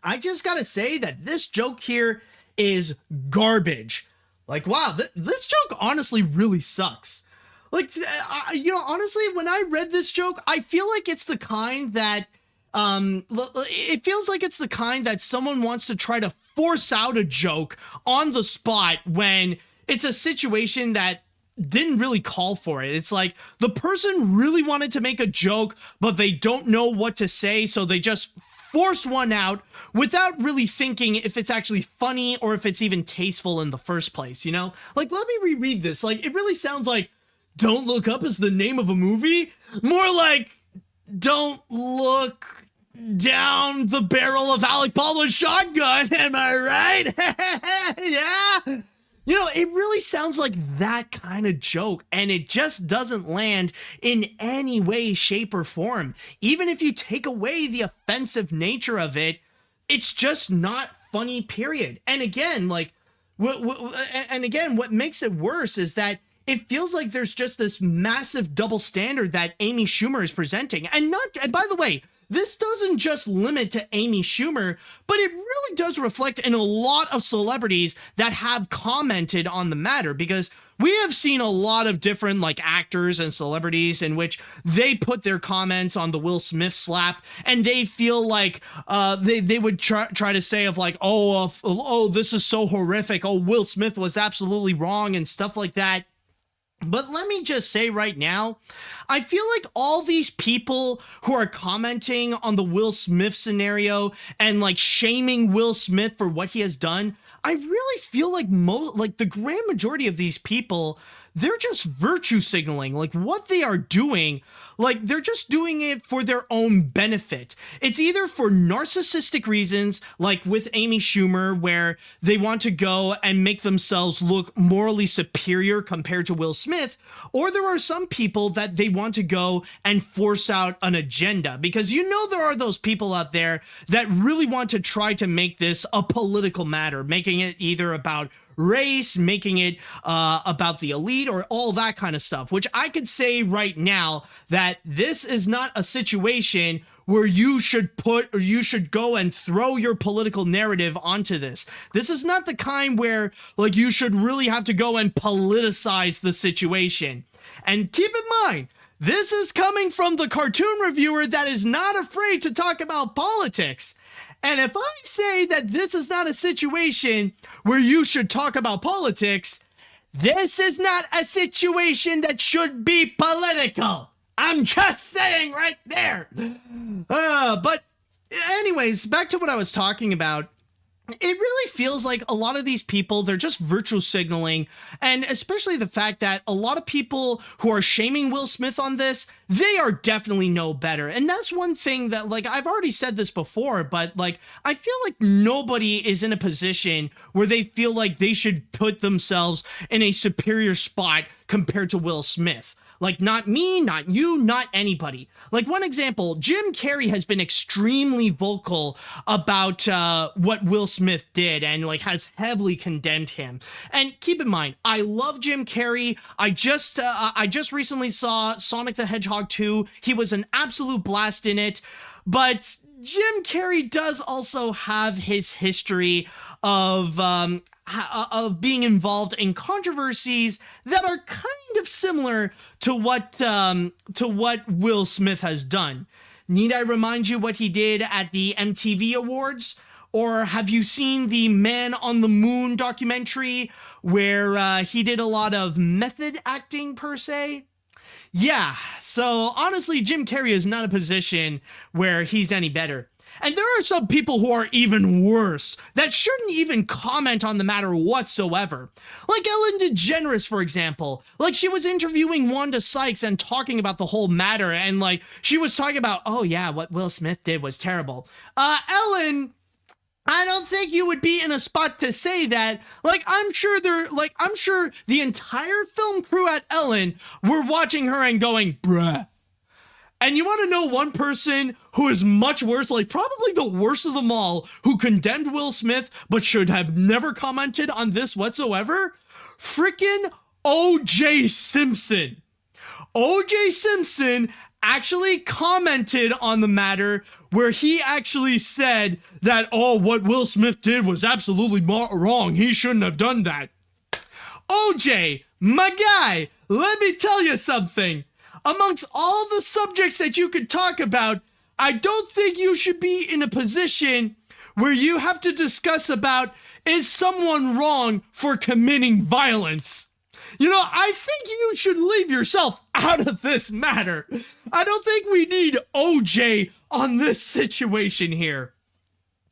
I just gotta say that this joke here is garbage. Like, wow, this joke honestly really sucks. Like, you know, honestly, when I read this joke, I feel like it's the kind that, it feels like it's the kind that someone wants to try to force out a joke on the spot when it's a situation that didn't really call for it. It's like the person really wanted to make a joke, but they don't know what to say, so they just force one out without really thinking if it's actually funny or if it's even tasteful in the first place, you know? Like, let me reread this. Like, it really sounds like Don't Look Up is the name of a movie. More like Don't Look Down the Barrel of Alec Baldwin's Shotgun. Am I right? Yeah. You know, it really sounds like that kind of joke, and it just doesn't land in any way, shape, or form. Even if you take away the offensive nature of it, it's just not funny, period. And again, like, what makes it worse is that it feels like there's just this massive double standard that Amy Schumer is presenting. And by the way, this doesn't just limit to Amy Schumer, but it really does reflect in a lot of celebrities that have commented on the matter, because we have seen a lot of different, like, actors and celebrities in which they put their comments on the Will Smith slap, and they feel like they would try to say of like, oh, this is so horrific. Oh, Will Smith was absolutely wrong and stuff like that. But let me just say right now, I feel like all these people who are commenting on the Will Smith scenario and like shaming Will Smith for what he has done, I really feel like the grand majority of these people, they're just virtue signaling. Like, what they are doing, like, they're just doing it for their own benefit. It's either for narcissistic reasons, like with Amy Schumer, where they want to go and make themselves look morally superior compared to Will Smith, or there are some people that they want to go and force out an agenda, because you know there are those people out there that really want to try to make this a political matter, making it either about race, making it about the elite, or all that kind of stuff, which I could say right now that this is not a situation where you should go and throw your political narrative onto this. This is not the kind where, like, you should really have to go and politicize the situation. And keep in mind, this is coming from the cartoon reviewer that is not afraid to talk about politics. And if I say that this is not a situation where you should talk about politics, this is not a situation that should be political. I'm just saying right there. But anyways, back to what I was talking about. It really feels like a lot of these people, they're just virtue signaling, and especially the fact that a lot of people who are shaming Will Smith on this, they are definitely no better. And that's one thing that, like, I've already said this before, but like, I feel like nobody is in a position where they feel like they should put themselves in a superior spot compared to Will Smith. Like, not me, not you, not anybody. Like, one example, Jim Carrey has been extremely vocal about what Will Smith did, and like has heavily condemned him. And keep in mind, I love Jim Carrey. I just recently saw Sonic the Hedgehog 2. He was an absolute blast in it. But Jim Carrey does also have his history of being involved in controversies that are kind of similar to what Will Smith has done. Need I remind you what he did at the MTV Awards? Or have you seen the Man on the Moon documentary where he did a lot of method acting, per se? Yeah, so honestly, Jim Carrey is not a position where he's any better. And there are some people who are even worse that shouldn't even comment on the matter whatsoever. Like Ellen DeGeneres, for example. Like, she was interviewing Wanda Sykes and talking about the whole matter, and like she was talking about, oh yeah, what Will Smith did was terrible. Ellen, I don't think you would be in a spot to say that. I'm sure the entire film crew at Ellen were watching her and going, bruh. And you want to know one person who is much worse, like probably the worst of them all, who condemned Will Smith but should have never commented on this whatsoever? Frickin' O.J. Simpson. O.J. Simpson actually commented on the matter, where he actually said that, oh, what Will Smith did was absolutely wrong. He shouldn't have done that. OJ, my guy, let me tell you something. Amongst all the subjects that you could talk about, I don't think you should be in a position where you have to discuss about, is someone wrong for committing violence? You know, I think you should leave yourself out of this matter. I don't think we need OJ on this situation here.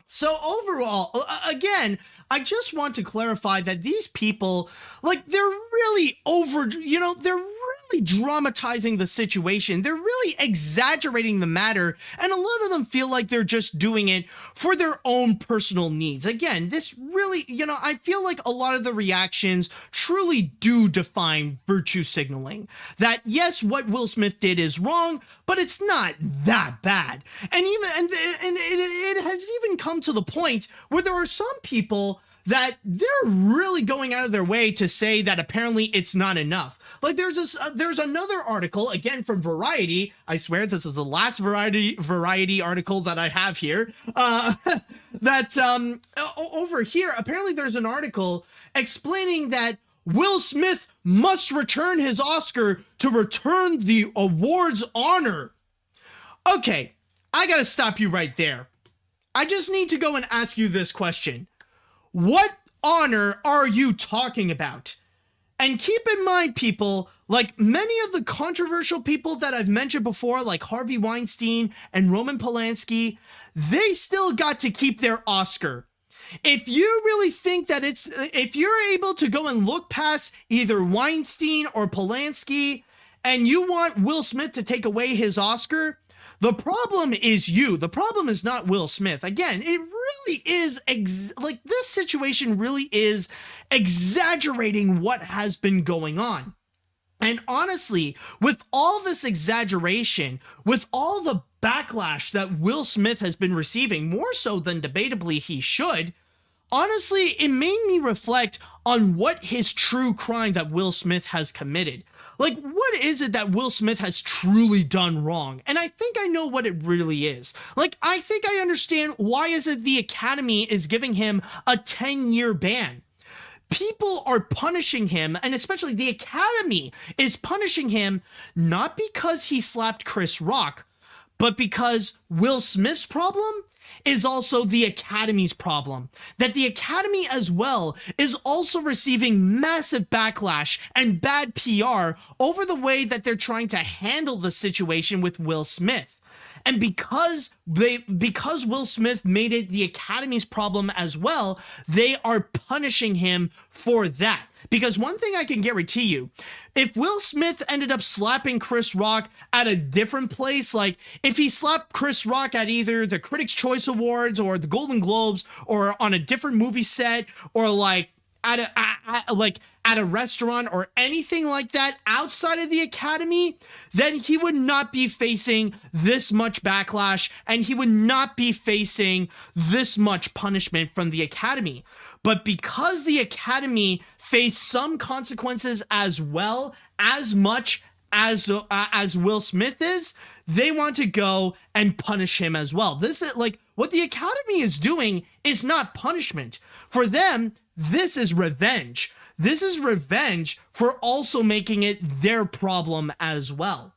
So overall, again, I just want to clarify that these people, they're really they're really dramatizing the situation. They're really exaggerating the matter, and a lot of them feel like they're just doing it for their own personal needs. Again, this really, I feel like a lot of the reactions truly do define virtue signaling. That yes, what Will Smith did is wrong, but it's not that bad. And it has even come to the point where there are some people that they're really going out of their way to say that apparently it's not enough. Like there's another article, again from Variety. I swear this is the last Variety article that I have here. Over here, apparently there's an article explaining that Will Smith must return his Oscar to return the award's honor. Okay, I gotta stop you right there. I just need to go and ask you this question. What honor are you talking about? And keep in mind, people, like many of the controversial people that I've mentioned before, like Harvey Weinstein and Roman Polanski, they still got to keep their Oscar. If you really think that if you're able to go and look past either Weinstein or Polanski and you want Will Smith to take away his Oscar, the problem is you. The problem is not Will Smith. Again, it really is, this situation really is exaggerating what has been going on. And honestly, with all this exaggeration, with all the backlash that Will Smith has been receiving, more so than debatably he should, honestly, it made me reflect on what his true crime that Will Smith has committed. Like, what is it that Will Smith has truly done wrong? And I think I know what it really is. Like, I think I understand why is it the Academy is giving him a 10-year ban. People are punishing him, and especially the Academy is punishing him, not because he slapped Chris Rock, but because Will Smith's problem is also the Academy's problem. That the Academy as well is also receiving massive backlash and bad PR over the way that they're trying to handle the situation with Will Smith. And because Will Smith made it the Academy's problem as well, they are punishing him for that. Because one thing I can guarantee you, if Will Smith ended up slapping Chris Rock at a different place, like if he slapped Chris Rock at either the Critics' Choice Awards or the Golden Globes or on a different movie set or like at a restaurant or anything like that outside of the Academy, then he would not be facing this much backlash and he would not be facing this much punishment from the Academy. But because the Academy faced some consequences as well, as much as Will Smith is, they want to go and punish him as well. This is like what the Academy is doing is not punishment. For them, this is revenge. This is revenge for also making it their problem as well.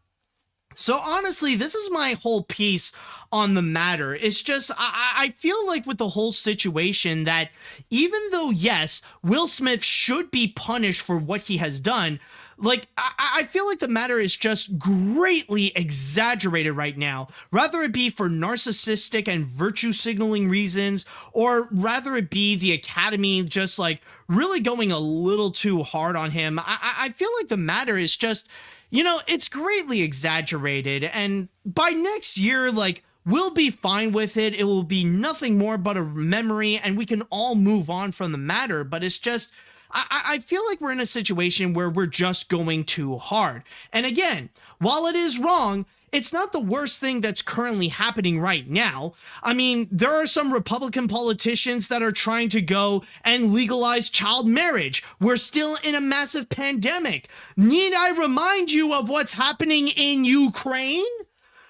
So honestly, this is my whole piece on the matter. It's just, I feel like with the whole situation that even though, yes, Will Smith should be punished for what he has done, like, I feel like the matter is just greatly exaggerated right now, rather it be for narcissistic and virtue signaling reasons, or rather it be the Academy just like really going a little too hard on him. I feel like the matter is just, it's greatly exaggerated, and by next year, like, we'll be fine with it. It will be nothing more but a memory, and we can all move on from the matter, but it's just, I feel like we're in a situation where we're just going too hard. And again, while it is wrong, it's not the worst thing that's currently happening right now. I mean, there are some Republican politicians that are trying to go and legalize child marriage. We're still in a massive pandemic. Need I remind you of what's happening in Ukraine?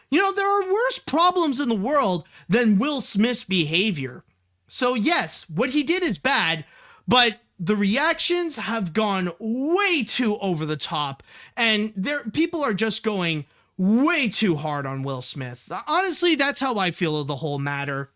There are worse problems in the world than Will Smith's behavior. So yes, what he did is bad, but the reactions have gone way too over the top, and people are just going way too hard on Will Smith. Honestly, that's how I feel of the whole matter.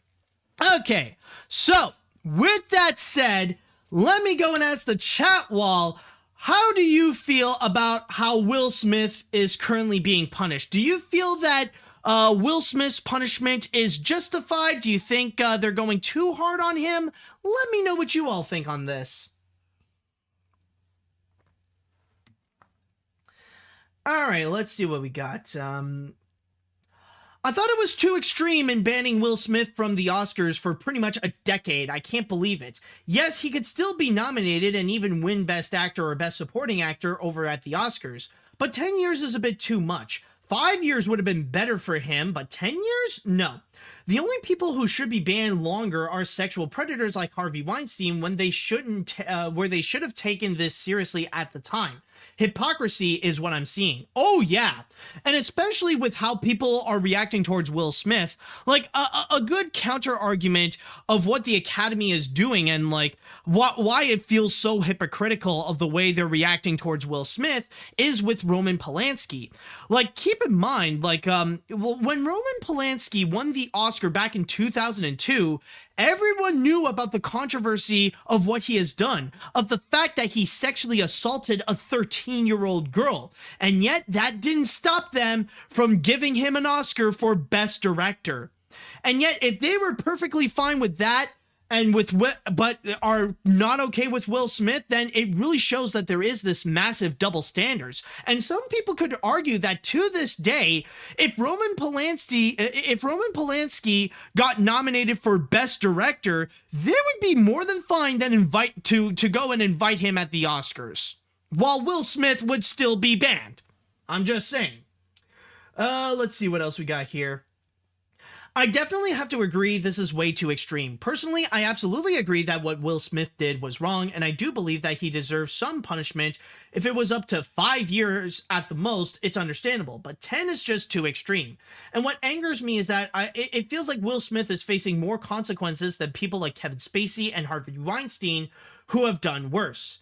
Okay, so with that said, let me go and ask the chat wall, how do you feel about how Will Smith is currently being punished? Do you feel that Will Smith's punishment is justified? Do you think they're going too hard on him? Let me know what you all think on this. All right, let's see what we got. I thought it was too extreme in banning Will Smith from the Oscars for pretty much a decade. I can't believe it. Yes, he could still be nominated and even win Best Actor or Best Supporting Actor over at the Oscars, but 10 years is a bit too much. 5 years would have been better for him, but 10 years? No. The only people who should be banned longer are sexual predators like Harvey Weinstein when they shouldn't, where they should have taken this seriously at the time. Hypocrisy is what I'm seeing. Oh yeah. And especially with how people are reacting towards Will Smith, like a good counter argument of what the Academy is doing and like why it feels so hypocritical of the way they're reacting towards Will Smith is with Roman Polanski. Like, keep in mind, like, when Roman Polanski won the Oscar back in 2002, everyone knew about the controversy of what he has done, of the fact that he sexually assaulted a 13-year-old girl, and yet that didn't stop them from giving him an Oscar for Best Director. And yet, if they were perfectly fine with that, and but are not okay with Will Smith, then it really shows that there is this massive double standards. And some people could argue that to this day, if Roman Polanski got nominated for Best Director, they would be more than fine than to go and invite him at the Oscars, while Will Smith would still be banned. I'm just saying. Let's see what else we got here. I definitely have to agree this is way too extreme. Personally, I absolutely agree that what Will Smith did was wrong, and I do believe that he deserves some punishment. If it was up to 5 years at the most, it's understandable, but 10 is just too extreme. And what angers me is that it feels like Will Smith is facing more consequences than people like Kevin Spacey and Harvey Weinstein, who have done worse.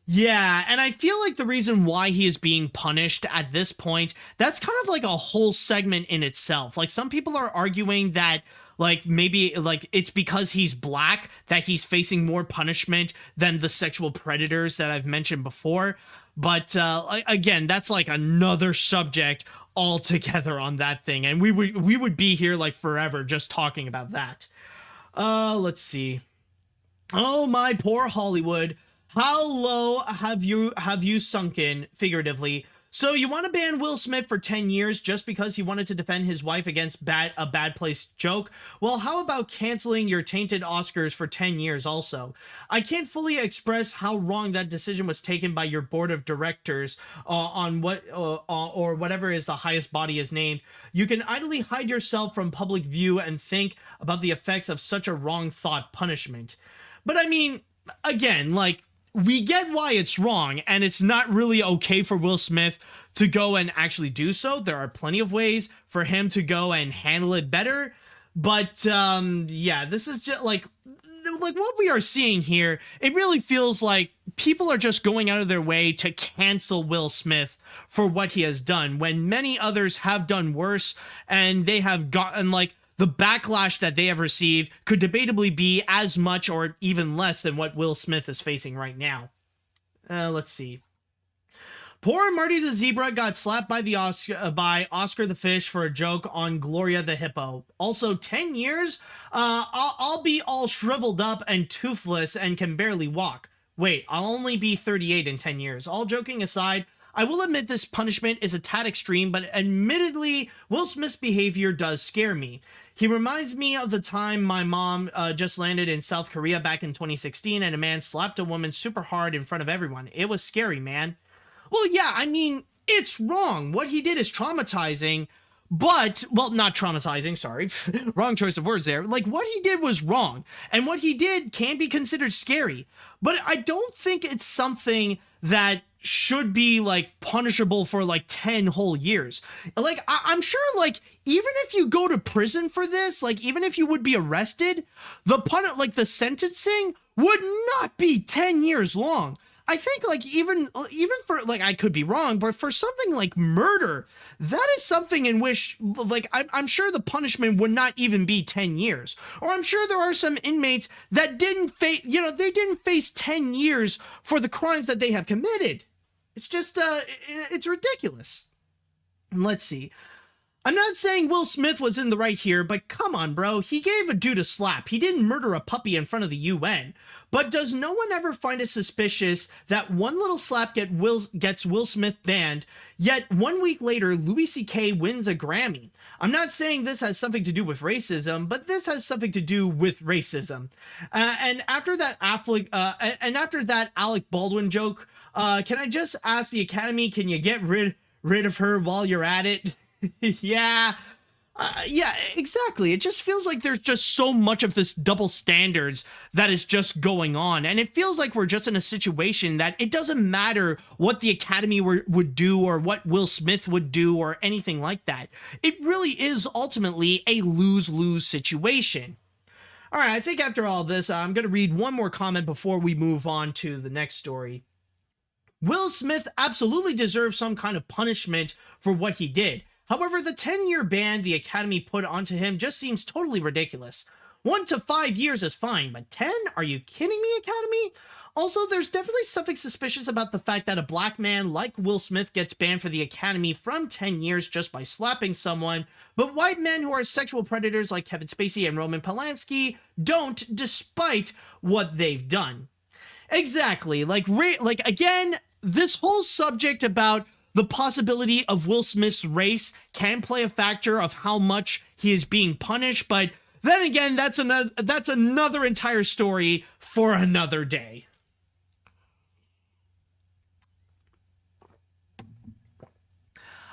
Yeah, and I feel like the reason why he is being punished at this point, that's kind of like a whole segment in itself. Like, some people are arguing that, like, maybe, like, it's because he's black that he's facing more punishment than the sexual predators that I've mentioned before. But, again, that's, like, another subject altogether on that thing. And we would be here, like, forever just talking about that. Let's see. Oh, my poor Hollywood. How low have you sunken, figuratively? So you want to ban Will Smith for 10 years just because he wanted to defend his wife against a bad place joke? Well, how about canceling your tainted Oscars for 10 years also? I can't fully express how wrong that decision was taken by your board of directors on what or whatever is the highest body is named. You can idly hide yourself from public view and think about the effects of such a wrong thought punishment. But I mean, again, like, we get why it's wrong, and it's not really okay for Will Smith to go and actually do so. There are plenty of ways for him to go and handle it better. But, yeah, this is just, like what we are seeing here, it really feels like people are just going out of their way to cancel Will Smith for what he has done, when many others have done worse, and they have gotten, like, the backlash that they have received could debatably be as much or even less than what Will Smith is facing right now. Let's see. Poor Marty the Zebra got slapped by Oscar the Fish for a joke on Gloria the Hippo. Also, 10 years? I'll be all shriveled up and toothless and can barely walk. Wait, I'll only be 38 in 10 years. All joking aside, I will admit this punishment is a tad extreme, but admittedly, Will Smith's behavior does scare me. He reminds me of the time my mom just landed in South Korea back in 2016 and a man slapped a woman super hard in front of everyone. It was scary, man. Well, yeah, I mean, it's wrong. What he did is traumatizing, but, well, not traumatizing, sorry. Wrong choice of words there. Like, what he did was wrong, and what he did can be considered scary, but I don't think it's something that should be, like, punishable for, like, 10 whole years. Like, I'm sure, like, even if you go to prison for this, like, even if you would be arrested, the sentencing would not be 10 years long. I think, like, even for, like, I could be wrong, but for something like murder, that is something in which, like, I'm sure the punishment would not even be 10 years. Or I'm sure there are some inmates that didn't face 10 years for the crimes that they have committed. It's just, it's ridiculous. Let's see. I'm not saying Will Smith was in the right here, but come on, bro. He gave a dude a slap. He didn't murder a puppy in front of the UN. But does no one ever find it suspicious that one little slap gets Will Smith banned, yet 1 week later, Louis C.K. wins a Grammy? I'm not saying this has something to do with racism, but this has something to do with racism. And after that Alec Baldwin joke, can I just ask the Academy, can you get rid of her while you're at it? Yeah, exactly. It just feels like there's just so much of this double standards that is just going on. And it feels like we're just in a situation that it doesn't matter what the Academy would do or what Will Smith would do or anything like that. It really is ultimately a lose-lose situation. All right, I think after all this, I'm going to read one more comment before we move on to the next story. Will Smith absolutely deserves some kind of punishment for what he did. However, the 10-year ban the Academy put onto him just seems totally ridiculous. 1 to 5 years is fine, but 10? Are you kidding me, Academy? Also, there's definitely something suspicious about the fact that a black man like Will Smith gets banned for the Academy from 10 years just by slapping someone, but white men who are sexual predators like Kevin Spacey and Roman Polanski don't, despite what they've done. Exactly. Like again, this whole subject about the possibility of Will Smith's race can play a factor of how much he is being punished, but then again, that's another entire story for another day.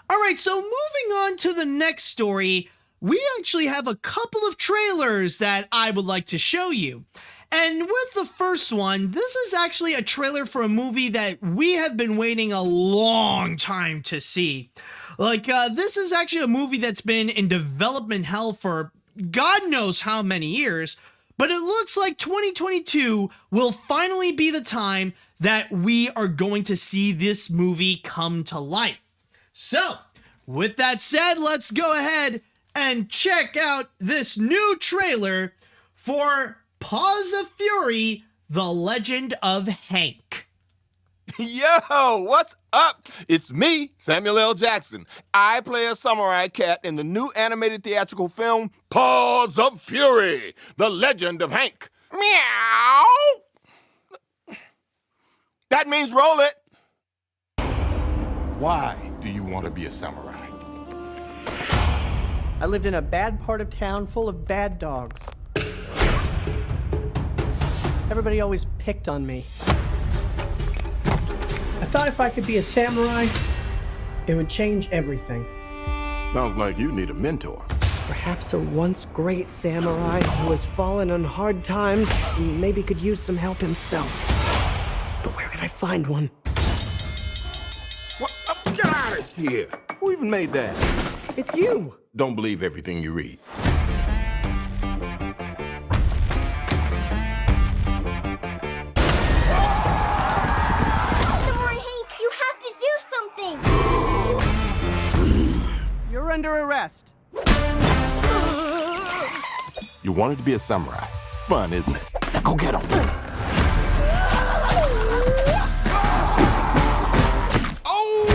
All right, so moving on to the next story, we actually have a couple of trailers that I would like to show you. And with the first one, this is actually a trailer for a movie that we have been waiting a long time to see. Like, this is actually a movie that's been in development hell for God knows how many years, but it looks like 2022 will finally be the time that we are going to see this movie come to life. So, with that said, let's go ahead and check out this new trailer for Paws of Fury, The Legend of Hank. Yo, what's up? It's me, Samuel L. Jackson. I play a samurai cat in the new animated theatrical film, Paws of Fury, The Legend of Hank. Meow! That means roll it. Why do you want to be a samurai? I lived in a bad part of town full of bad dogs. Everybody always picked on me. I thought if I could be a samurai, it would change everything. Sounds like you need a mentor. Perhaps a once great samurai who has fallen on hard times and maybe could use some help himself. But where could I find one? What? Get out of here! Who even made that? It's you! Don't believe everything you read. You're under arrest. You wanted to be a samurai. Fun, isn't it? Now go get him. Oh!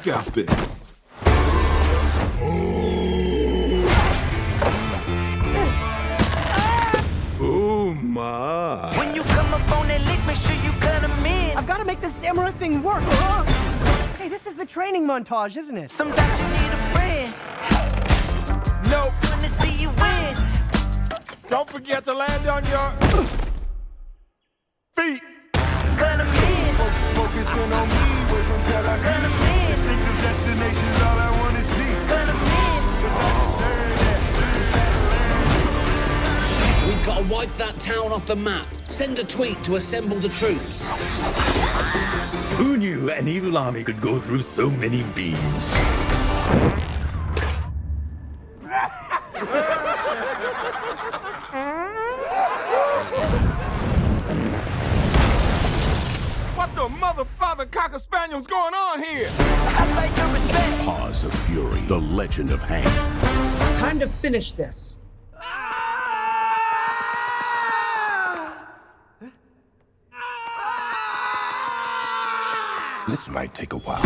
Look out there. Oh my. When you come up on that lick, make sure you cut 'em in. I've got to make this samurai thing work. Hey, this is the training montage, isn't it? Sometimes you need a friend. Nope. Wanna see you win. Don't forget to land on your feet. Cut 'em in. Focusing on me, way from Tel Cut 'em Aviv. in. Distinctive destinations, all I wanna see. Cut 'em in. 'Cause I deserve that. We've got to wipe that town off the map. Send a tweet to assemble the troops. Who knew an evil army could go through so many beams? What the mother, father, cocker spaniel's going on here? I like your respect. Paws of Fury, the legend of Hank. Time to finish this. This might take a while.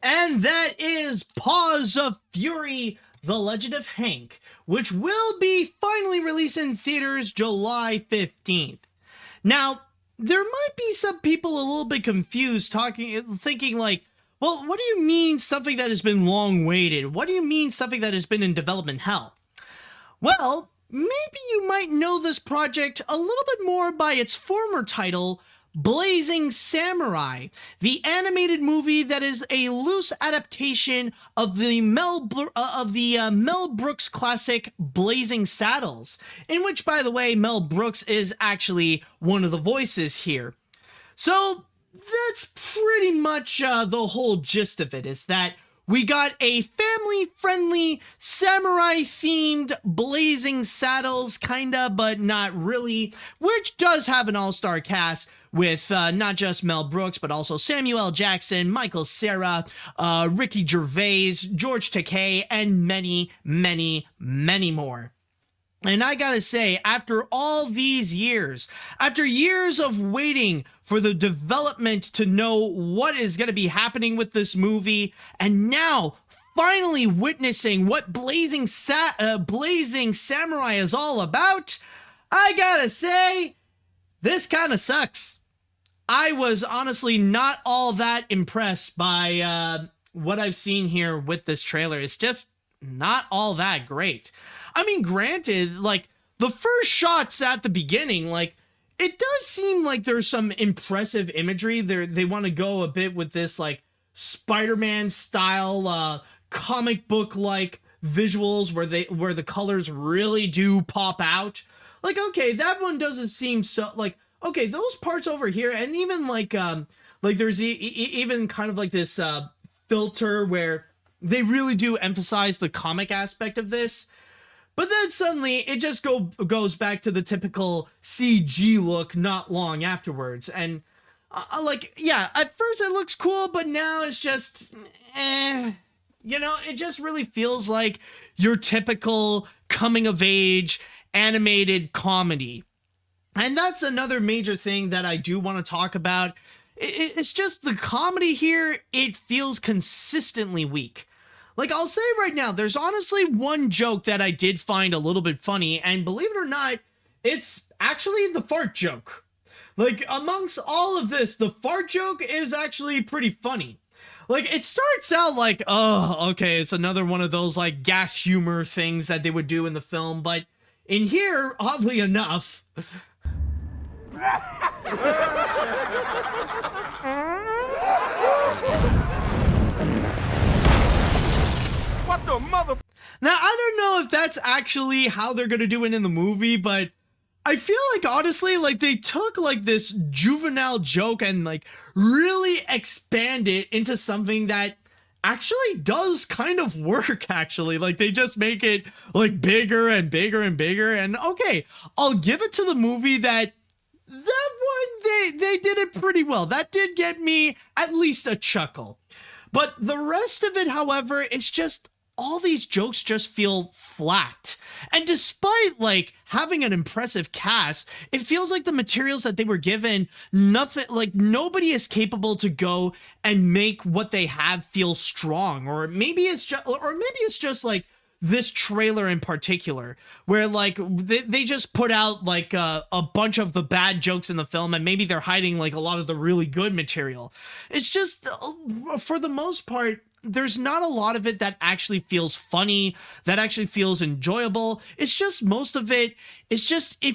And that is Paws of Fury, The Legend of Hank, which will be finally released in theaters July 15th. Now, there might be some people a little bit confused thinking like, well, what do you mean something that has been long waited? What do you mean something that has been in development hell? Well, maybe you might know this project a little bit more by its former title, Blazing Samurai, the animated movie that is a loose adaptation of the Mel Brooks classic Blazing Saddles, in which, by the way, Mel Brooks is actually one of the voices here. So that's pretty much the whole gist of it, is that we got a family-friendly, samurai-themed Blazing Saddles, kinda, but not really, which does have an all-star cast with not just Mel Brooks, but also Samuel L. Jackson, Michael Cera, Ricky Gervais, George Takei, and many, many, many more. And I gotta say, after all these years, after years of waiting for the development to know what is gonna be happening with this movie, and now finally witnessing what Blazing Samurai is all about, I gotta say, this kind of sucks. I was honestly not all that impressed by what I've seen here with this trailer. It's just not all that great. I mean, granted, like, the first shots at the beginning, like, it does seem like there's some impressive imagery. They want to go a bit with this, like, Spider-Man style, comic book-like visuals where the colors really do pop out. Like, okay, that one doesn't seem so, like, okay, those parts over here, and even, like there's even kind of like this, filter where they really do emphasize the comic aspect of this. But then suddenly it just goes back to the typical CG look not long afterwards. And like, yeah, at first it looks cool, but now it's just, you know, it just really feels like your typical coming of age animated comedy. And that's another major thing that I do want to talk about. It's just the comedy here, it feels consistently weak. Like, I'll say right now, there's honestly one joke that I did find a little bit funny, and believe it or not, it's actually the fart joke. Like, amongst all of this, the fart joke is actually pretty funny. Like, it starts out like, oh, okay, it's another one of those, like, gas humor things that they would do in the film, but in here, oddly enough... What the mother... Now, I don't know if that's actually how they're gonna do it in the movie, but I feel like, honestly, like, they took, like, this juvenile joke and, like, really expand it into something that actually does kind of work, actually. Like, they just make it, like, bigger and bigger and bigger, and okay, I'll give it to the movie that one, they did it pretty well. That did get me at least a chuckle. But the rest of it, however, is just all these jokes just feel flat. And despite like having an impressive cast, it feels like the materials that they were given, nothing, like nobody is capable to go and make what they have feel strong. Or maybe it's just like this trailer in particular, where like they just put out like a bunch of the bad jokes in the film, and maybe they're hiding like a lot of the really good material. It's just, for the most part, there's not a lot of it that actually feels funny, that actually feels enjoyable. It's just most of it, it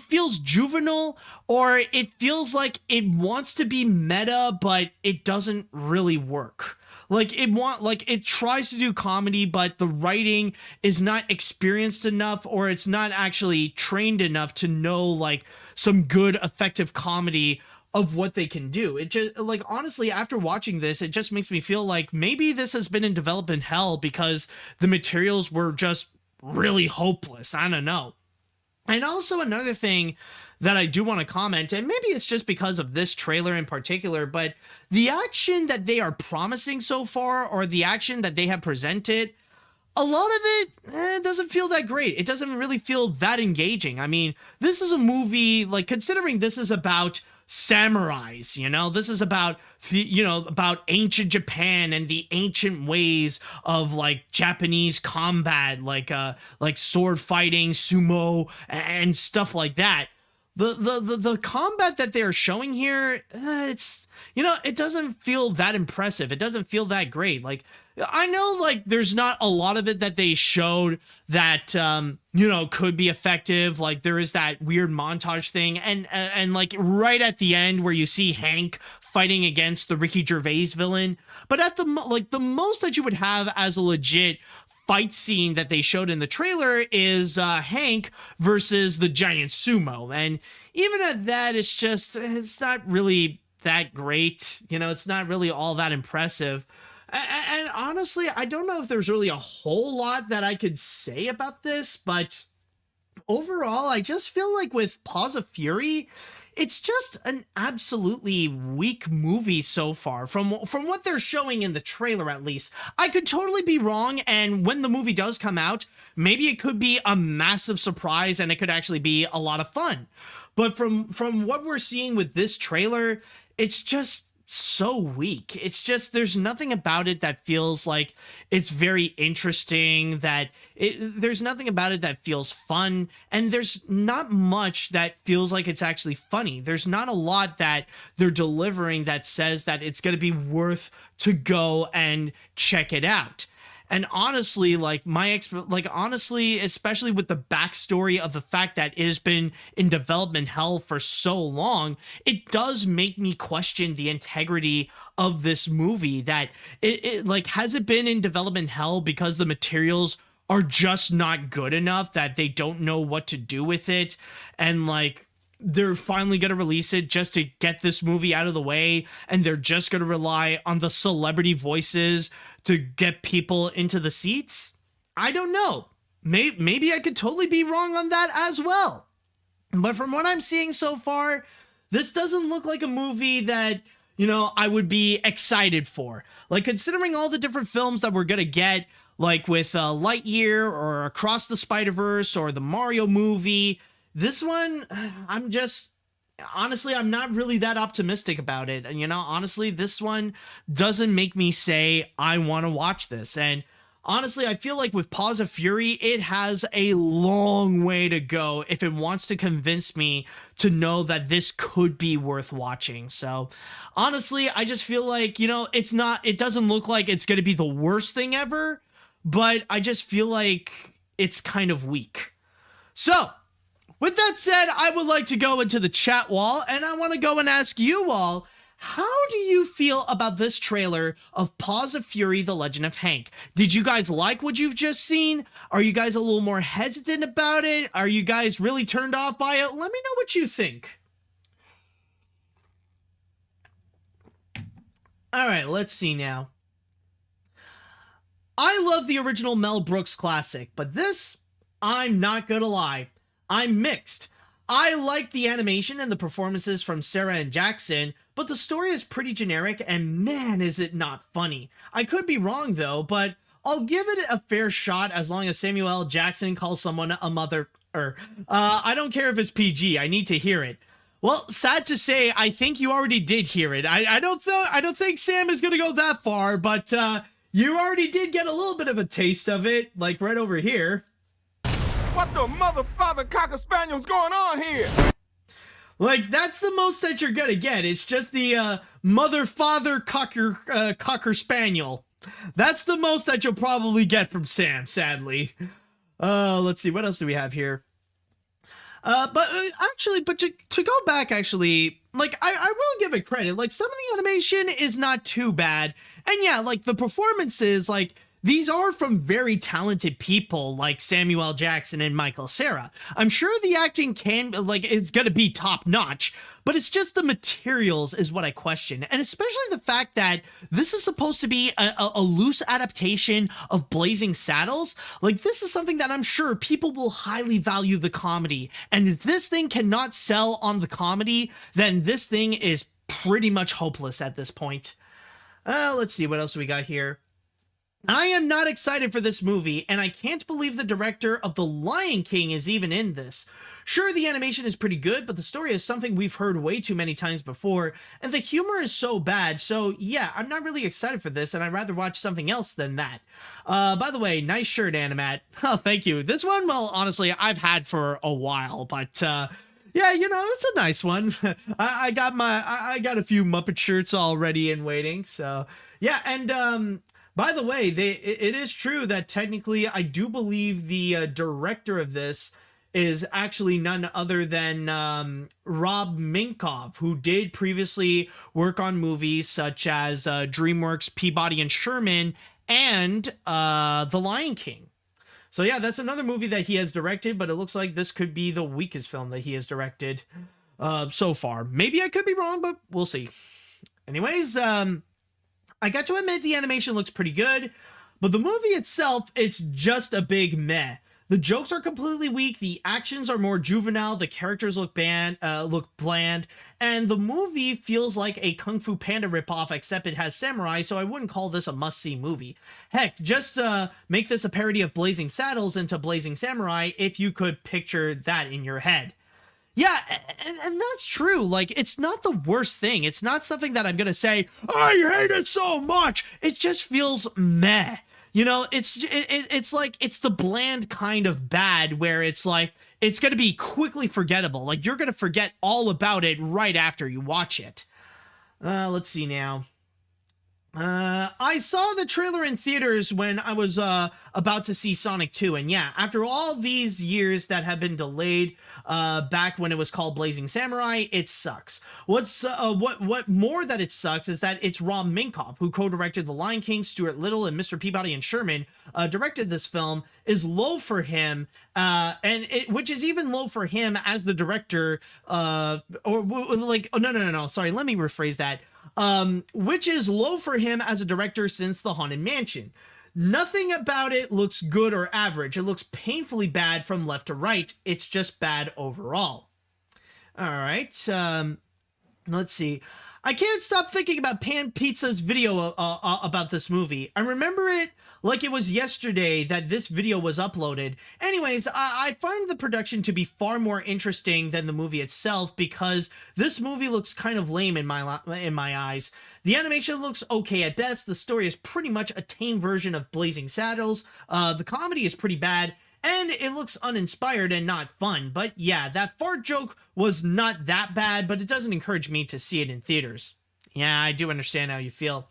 feels juvenile, or it feels like it wants to be meta, but it doesn't really work. It tries to do comedy, but the writing is not experienced enough, or it's not actually trained enough to know like some good effective comedy of what they can do. It just, like, honestly, after watching this, it just makes me feel like maybe this has been in development hell because the materials were just really hopeless. I don't know. And also another thing that I do want to comment, and maybe it's just because of this trailer in particular, but the action that they are promising so far, or the action that they have presented, a lot of it doesn't feel that great. It doesn't really feel that engaging. I mean, this is a movie, like, considering this is about samurais, you know, this is about, you know, about ancient Japan and the ancient ways of like Japanese combat, like sword fighting, sumo, and stuff like that. The combat that they're showing here, it's, you know, it doesn't feel that impressive. It doesn't feel that great. Like, I know, like, there's not a lot of it that they showed that, you know, could be effective. Like, there is that weird montage thing, and like right at the end where you see Hank fighting against the Ricky Gervais villain. But at the most that you would have as a legit fight scene that they showed in the trailer is Hank versus the giant sumo, and even at that, it's not really that great. You know, it's not really all that impressive. And honestly, I don't know if there's really a whole lot that I could say about this, but overall, I just feel like with Paws of Fury, it's just an absolutely weak movie so far, from what they're showing in the trailer, at least. I could totally be wrong, and when the movie does come out, maybe it could be a massive surprise and it could actually be a lot of fun. But from what we're seeing with this trailer, it's just so weak. It's just, there's nothing about it that feels like it's very interesting, there's nothing about it that feels fun, and there's not much that feels like it's actually funny. There's not a lot that they're delivering that says that it's going to be worth to go and check it out. And honestly, honestly, especially with the backstory of the fact that it has been in development hell for so long, it does make me question the integrity of this movie. That has it been in development hell because the materials are just not good enough, that they don't know what to do with it, and like, they're finally going to release it just to get this movie out of the way, and they're just going to rely on the celebrity voices to get people into the seats? I don't know. Maybe I could totally be wrong on that as well. But from what I'm seeing so far, this doesn't look like a movie that, you know, I would be excited for. Like, considering all the different films that we're going to get, like with Lightyear or Across the Spider-Verse or the Mario movie, this one, I'm not really that optimistic about it. And, you know, honestly, this one doesn't make me say I want to watch this. And honestly, I feel like with Paws of Fury, it has a long way to go if it wants to convince me to know that this could be worth watching. So honestly, I just feel like, you know, it doesn't look like it's going to be the worst thing ever, but I just feel like it's kind of weak. So, with that said, I would like to go into the chat wall, and I want to go and ask you all, how do you feel about this trailer of Paws of Fury, The Legend of Hank? Did you guys like what you've just seen? Are you guys a little more hesitant about it? Are you guys really turned off by it? Let me know what you think. All right, let's see now. I love the original Mel Brooks classic, but this, I'm not gonna lie, I'm mixed. I like the animation and the performances from Sarah and Jackson, but the story is pretty generic, and man, is it not funny. I could be wrong though, but I'll give it a fair shot as long as Samuel L. Jackson calls someone a mother. I don't care if it's PG. I need to hear it. Well, sad to say, I think you already did hear it. I don't think Sam is gonna go that far, but you already did get a little bit of a taste of it, like right over here. What the mother father cocker spaniel's going on here? Like, that's the most that you're gonna get. It's just the mother father cocker spaniel. That's the most that you'll probably get from Sam, sadly. Let's see, what else do we have here? But to go back, actually, like, I will give it credit. Like, some of the animation is not too bad. And yeah, like, the performances, like, these are from very talented people like Samuel L. Jackson and Michael Cera. I'm sure the acting it's gonna be top notch, but it's just the materials is what I question. And especially the fact that this is supposed to be a loose adaptation of Blazing Saddles. Like, this is something that I'm sure people will highly value the comedy. And if this thing cannot sell on the comedy, then this thing is pretty much hopeless at this point. Let's see, what else we got here? I am not excited for this movie, and I can't believe the director of The Lion King is even in this. Sure, the animation is pretty good, but the story is something we've heard way too many times before, and the humor is so bad, so yeah, I'm not really excited for this, and I'd rather watch something else than that. By the way, nice shirt, AniMat. Oh, thank you. This one, well, honestly, I've had for a while, but, yeah, you know, it's a nice one. I got a few Muppet shirts already in waiting, so, yeah, and, by the way, it is true that technically I do believe the director of this is actually none other than Rob Minkoff, who did previously work on movies such as DreamWorks' Peabody and Sherman and The Lion King. So yeah, that's another movie that he has directed, but it looks like this could be the weakest film that he has directed so far. Maybe I could be wrong, but we'll see. Anyways, I got to admit the animation looks pretty good, but the movie itself, it's just a big meh. The jokes are completely weak, the actions are more juvenile, the characters look bland, and the movie feels like a Kung Fu Panda ripoff, except it has samurai, so I wouldn't call this a must-see movie. Heck, just make this a parody of Blazing Saddles into Blazing Samurai if you could picture that in your head. Yeah, and that's true. Like, it's not the worst thing. It's not something that I'm gonna say, I hate it so much. It just feels meh. You know, it's like, it's the bland kind of bad where it's like, it's gonna be quickly forgettable. Like, you're gonna forget all about it right after you watch it. Let's see now. I saw the trailer in theaters when I was about to see Sonic 2, and yeah, after all these years that have been delayed, back when it was called Blazing Samurai, it sucks. What more that it sucks is that it's Rob Minkoff, who co-directed The Lion King, Stuart Little, and Mr. Peabody and Sherman, directed this film, is low for him, which is even low for him as the director, no, sorry, let me rephrase that. Which is low for him as a director since The Haunted Mansion. Nothing about it looks good or average. It looks painfully bad from left to right. It's just bad overall. All right. Let's see. I can't stop thinking about Pan Pizza's video about this movie. I remember it like it was yesterday that this video was uploaded. Anyways, I find the production to be far more interesting than the movie itself because this movie looks kind of lame in my eyes. The animation looks okay at best. The story is pretty much a tame version of Blazing Saddles. The comedy is pretty bad. And it looks uninspired and not fun. But yeah, that fart joke was not that bad, but it doesn't encourage me to see it in theaters. Yeah, I do understand how you feel.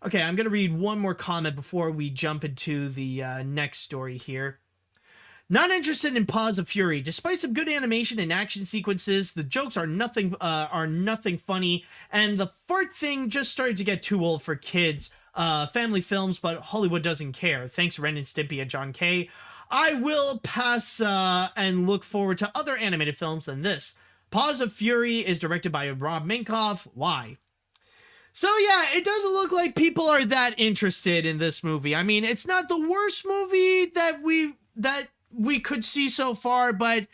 Okay, I'm going to read one more comment before we jump into the next story here. Not interested in Paws of Fury. Despite some good animation and action sequences, the jokes are nothing funny, and the fart thing just started to get too old for kids. Family films, but Hollywood doesn't care. Thanks, Ren and Stimpy and John K. I will pass and look forward to other animated films than this. Paws of Fury is directed by Rob Minkoff. Why? So yeah, it doesn't look like people are that interested in this movie. I mean, it's not the worst movie that we could see so far, but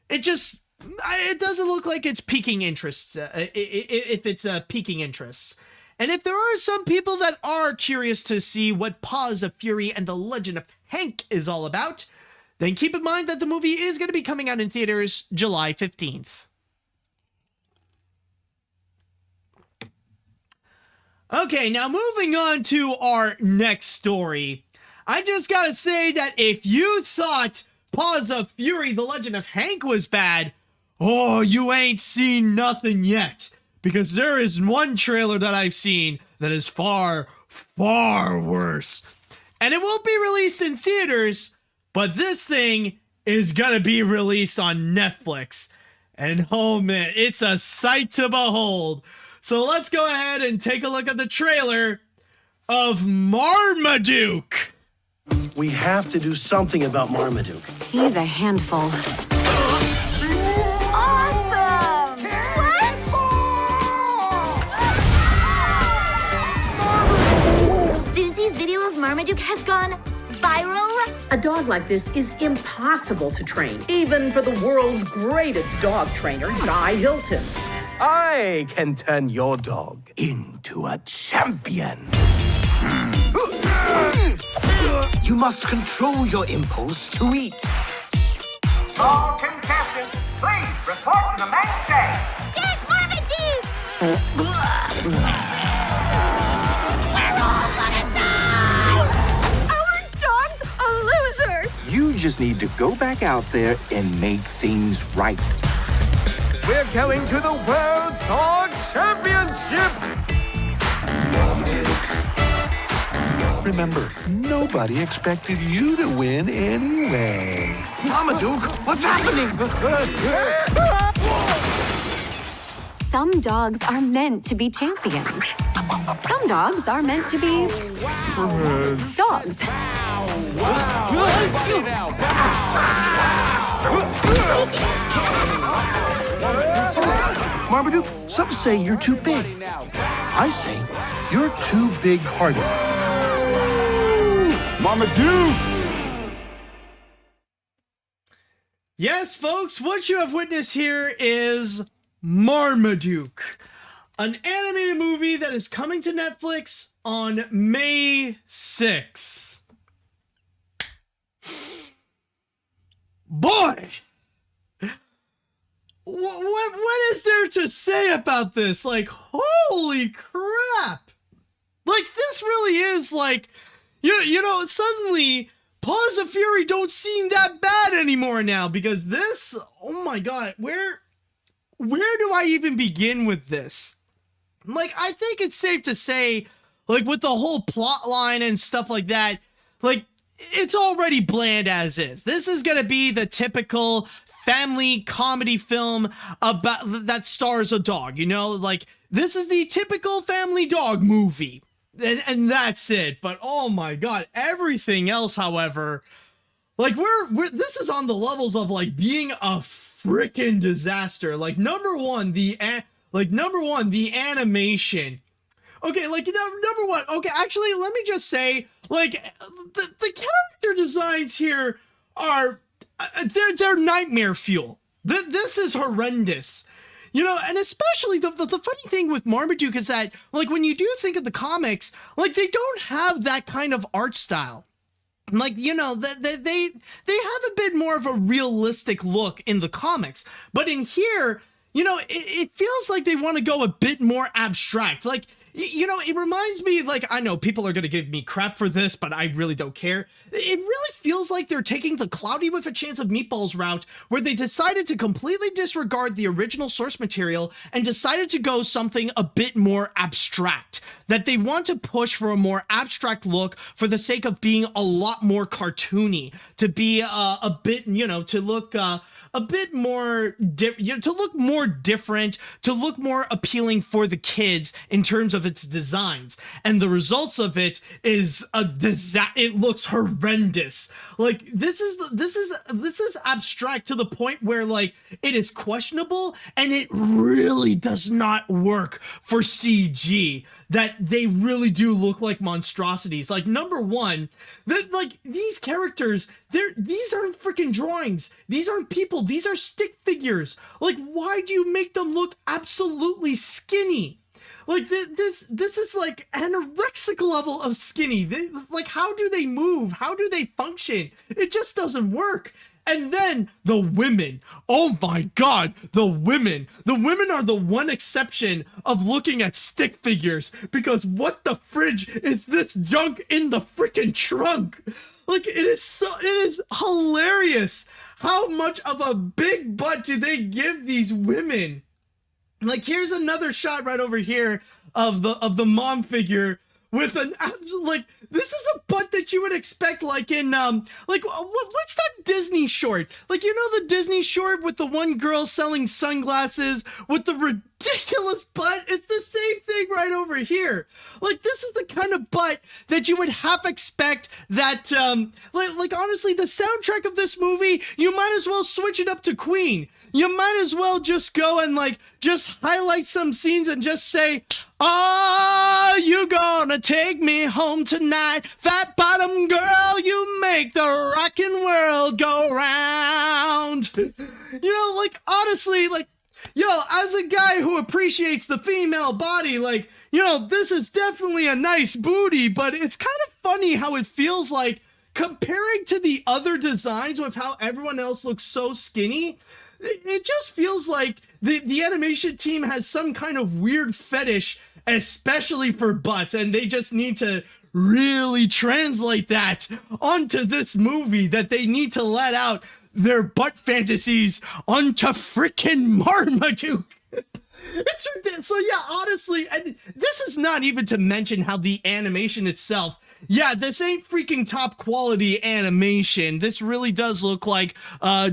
it doesn't look like it's piquing interests. If it's piquing interests. And if there are some people that are curious to see what Paws of Fury and the Legend of Hank is all about, then keep in mind that the movie is going to be coming out in theaters July 15th. Okay, now moving on to our next story. I just gotta say that if you thought Paws of Fury, The Legend of Hank was bad, oh, you ain't seen nothing yet. Because there is one trailer that I've seen that is far, far worse. And it won't be released in theaters, but this thing is gonna be released on Netflix. And oh man, it's a sight to behold. So let's go ahead and take a look at the trailer of Marmaduke. We have to do something about Marmaduke. He's a handful. Awesome! What? Susie's video of Marmaduke has gone viral. A dog like this is impossible to train, even for the world's greatest dog trainer, Guy Hilton. I can turn your dog into a champion. You must control your impulse to eat. All contestants, please report to the main stage. There's Marmaduke! We're all gonna die! Our dog's a loser! You just need to go back out there and make things right. We're going to the World Dog Championship! Remember, nobody expected you to win anyway. Marmaduke, what's happening? Some dogs are meant to be champions. Some dogs are meant to be dogs. Marmaduke, some say you're too big. I say you're too big-hearted. Marmaduke! Yes, folks, what you have witnessed here is Marmaduke, an animated movie that is coming to Netflix on May 6th. Boy! What is there to say about this? Like, holy crap! Like, this really is like, you know, suddenly Paws of Fury don't seem that bad anymore now, because this, oh my god, where do I even begin with this? Like, I think it's safe to say, like, with the whole plot line and stuff like that, like, it's already bland as is. This is gonna be the typical family comedy film about that stars a dog, you know? Like, this is the typical family dog movie. And that's it. But oh my god, everything else, however, like we're this is on the levels of like being a freaking disaster. Like number one, the animation. Okay, like number one. Okay, actually, let me just say, like the character designs here are they're nightmare fuel. This is horrendous. You know, and especially the funny thing with Marmaduke is that, like, when you do think of the comics, like, they don't have that kind of art style. Like, you know, they have a bit more of a realistic look in the comics. But in here, you know, it feels like they want to go a bit more abstract. Like, you know, it reminds me, like, I know people are going to give me crap for this, but I really don't care. It really feels like they're taking the Cloudy with a Chance of Meatballs route, where they decided to completely disregard the original source material and decided to go something a bit more abstract. That they want to push for a more abstract look for the sake of being a lot more cartoony, to be a bit, you know, to look a bit more, to look more different, to look more appealing for the kids in terms of its designs. And the results of it is a disaster. It looks horrendous. Like, this is abstract to the point where, like, it is questionable, and it really does not work for CG. That they really do look like monstrosities. Like, number one, like, these characters, these aren't freaking drawings. These aren't people. These are stick figures. Like, why do you make them look absolutely skinny? Like this is like anorexic level of skinny. Like, how do they move? How do they function? It just doesn't work. And then the women. Oh my God, the women. The women are the one exception of looking at stick figures, because what the fridge is this junk in the freaking trunk? Like, it is hilarious. How much of a big butt do they give these women? Like, here's another shot right over here of the mom figure with an absolute, like, this is a butt that you would expect, like, in, like, what's that Disney short? Like, you know the Disney short with the one girl selling sunglasses with the ridiculous butt? It's the same thing right over here. Like, this is the kind of butt that you would half expect that, like, honestly, the soundtrack of this movie, you might as well switch it up to Queen. You might as well just go and, like, just highlight some scenes and just say, "Oh, you gonna take me home tonight, fat bottom girl, you make the rockin' world go round." You know, like, honestly, like, yo, as a guy who appreciates the female body, like, you know, this is definitely a nice booty, but it's kind of funny how it feels like, comparing to the other designs with how everyone else looks so skinny, it just feels like the animation team has some kind of weird fetish, especially for butts, and they just need to really translate that onto this movie, that they need to let out their butt fantasies onto frickin' Marmaduke. It's ridiculous. So yeah, honestly, and this is not even to mention how the animation itself, yeah, this ain't freaking top quality animation. This really does look like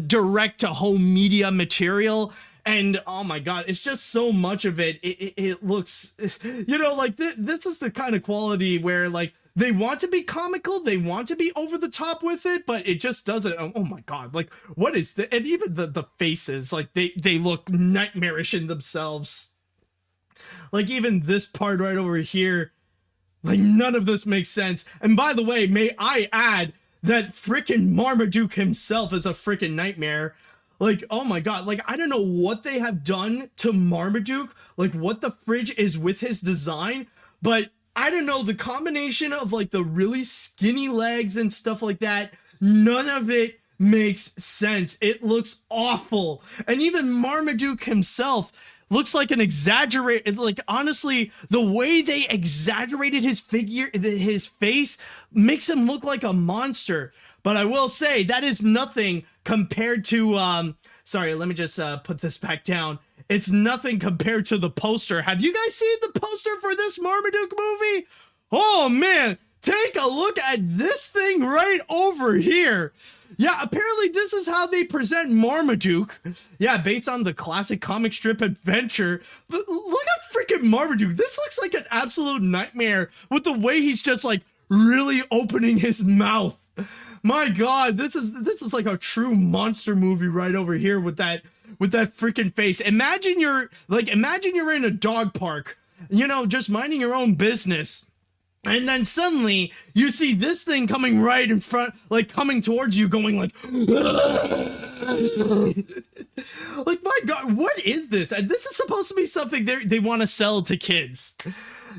direct to home media material. And oh my God, it's just so much of it. It looks, you know, like this is the kind of quality where, like, they want to be comical, they want to be over the top with it, but it just doesn't. Oh my God, like, what is the, and even the faces, like, they look nightmarish in themselves. Like, even this part right over here, like, none of this makes sense. And by the way, may I add that frickin' Marmaduke himself is a frickin' nightmare. Like, oh my God, like, I don't know what they have done to Marmaduke, like, what the fridge is with his design, but I don't know, the combination of, like, the really skinny legs and stuff like that, none of it makes sense. It looks awful. And even Marmaduke himself looks like an exaggerated, like, honestly, the way they exaggerated his figure, his face, makes him look like a monster. But I will say that is nothing compared to, sorry, let me just put this back down. It's nothing compared to the poster. Have you guys seen the poster for this Marmaduke movie? Oh man, take a look at this thing right over here. Yeah, apparently this is how they present Marmaduke. Yeah, based on the classic comic strip adventure. But look at freaking Marmaduke. This looks like an absolute nightmare with the way he's just, like, really opening his mouth. My God, this is like a true monster movie right over here with that freaking face. Imagine you're in a dog park, you know, just minding your own business. And then suddenly you see this thing coming right in front, like, coming towards you, going like, like, my God, what is this? And this is supposed to be something they want to sell to kids.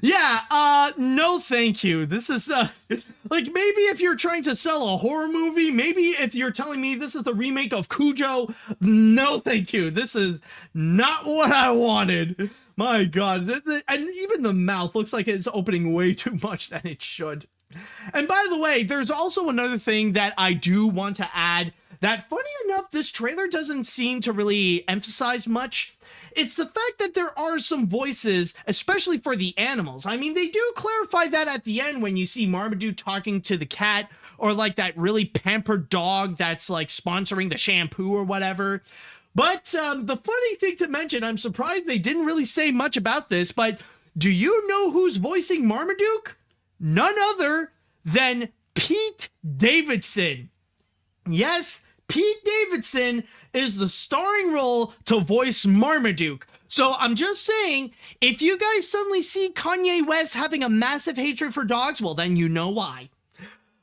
Yeah, no thank you. This is, like, maybe if you're trying to sell a horror movie, maybe if you're telling me this is the remake of Cujo, no thank you. This is not what I wanted. My God, and even the mouth looks like it's opening way too much than it should. And by the way, there's also another thing that I do want to add that, funny enough, this trailer doesn't seem to really emphasize much. It's the fact that there are some voices, especially for the animals. I mean, they do clarify that at the end when you see Marmaduke talking to the cat, or like that really pampered dog that's, like, sponsoring the shampoo or whatever. But the funny thing to mention, I'm surprised they didn't really say much about this, but do you know who's voicing Marmaduke? None other than Pete Davidson. Yes, Pete Davidson is the starring role to voice Marmaduke. So I'm just saying, if you guys suddenly see Kanye West having a massive hatred for dogs, well, then you know why.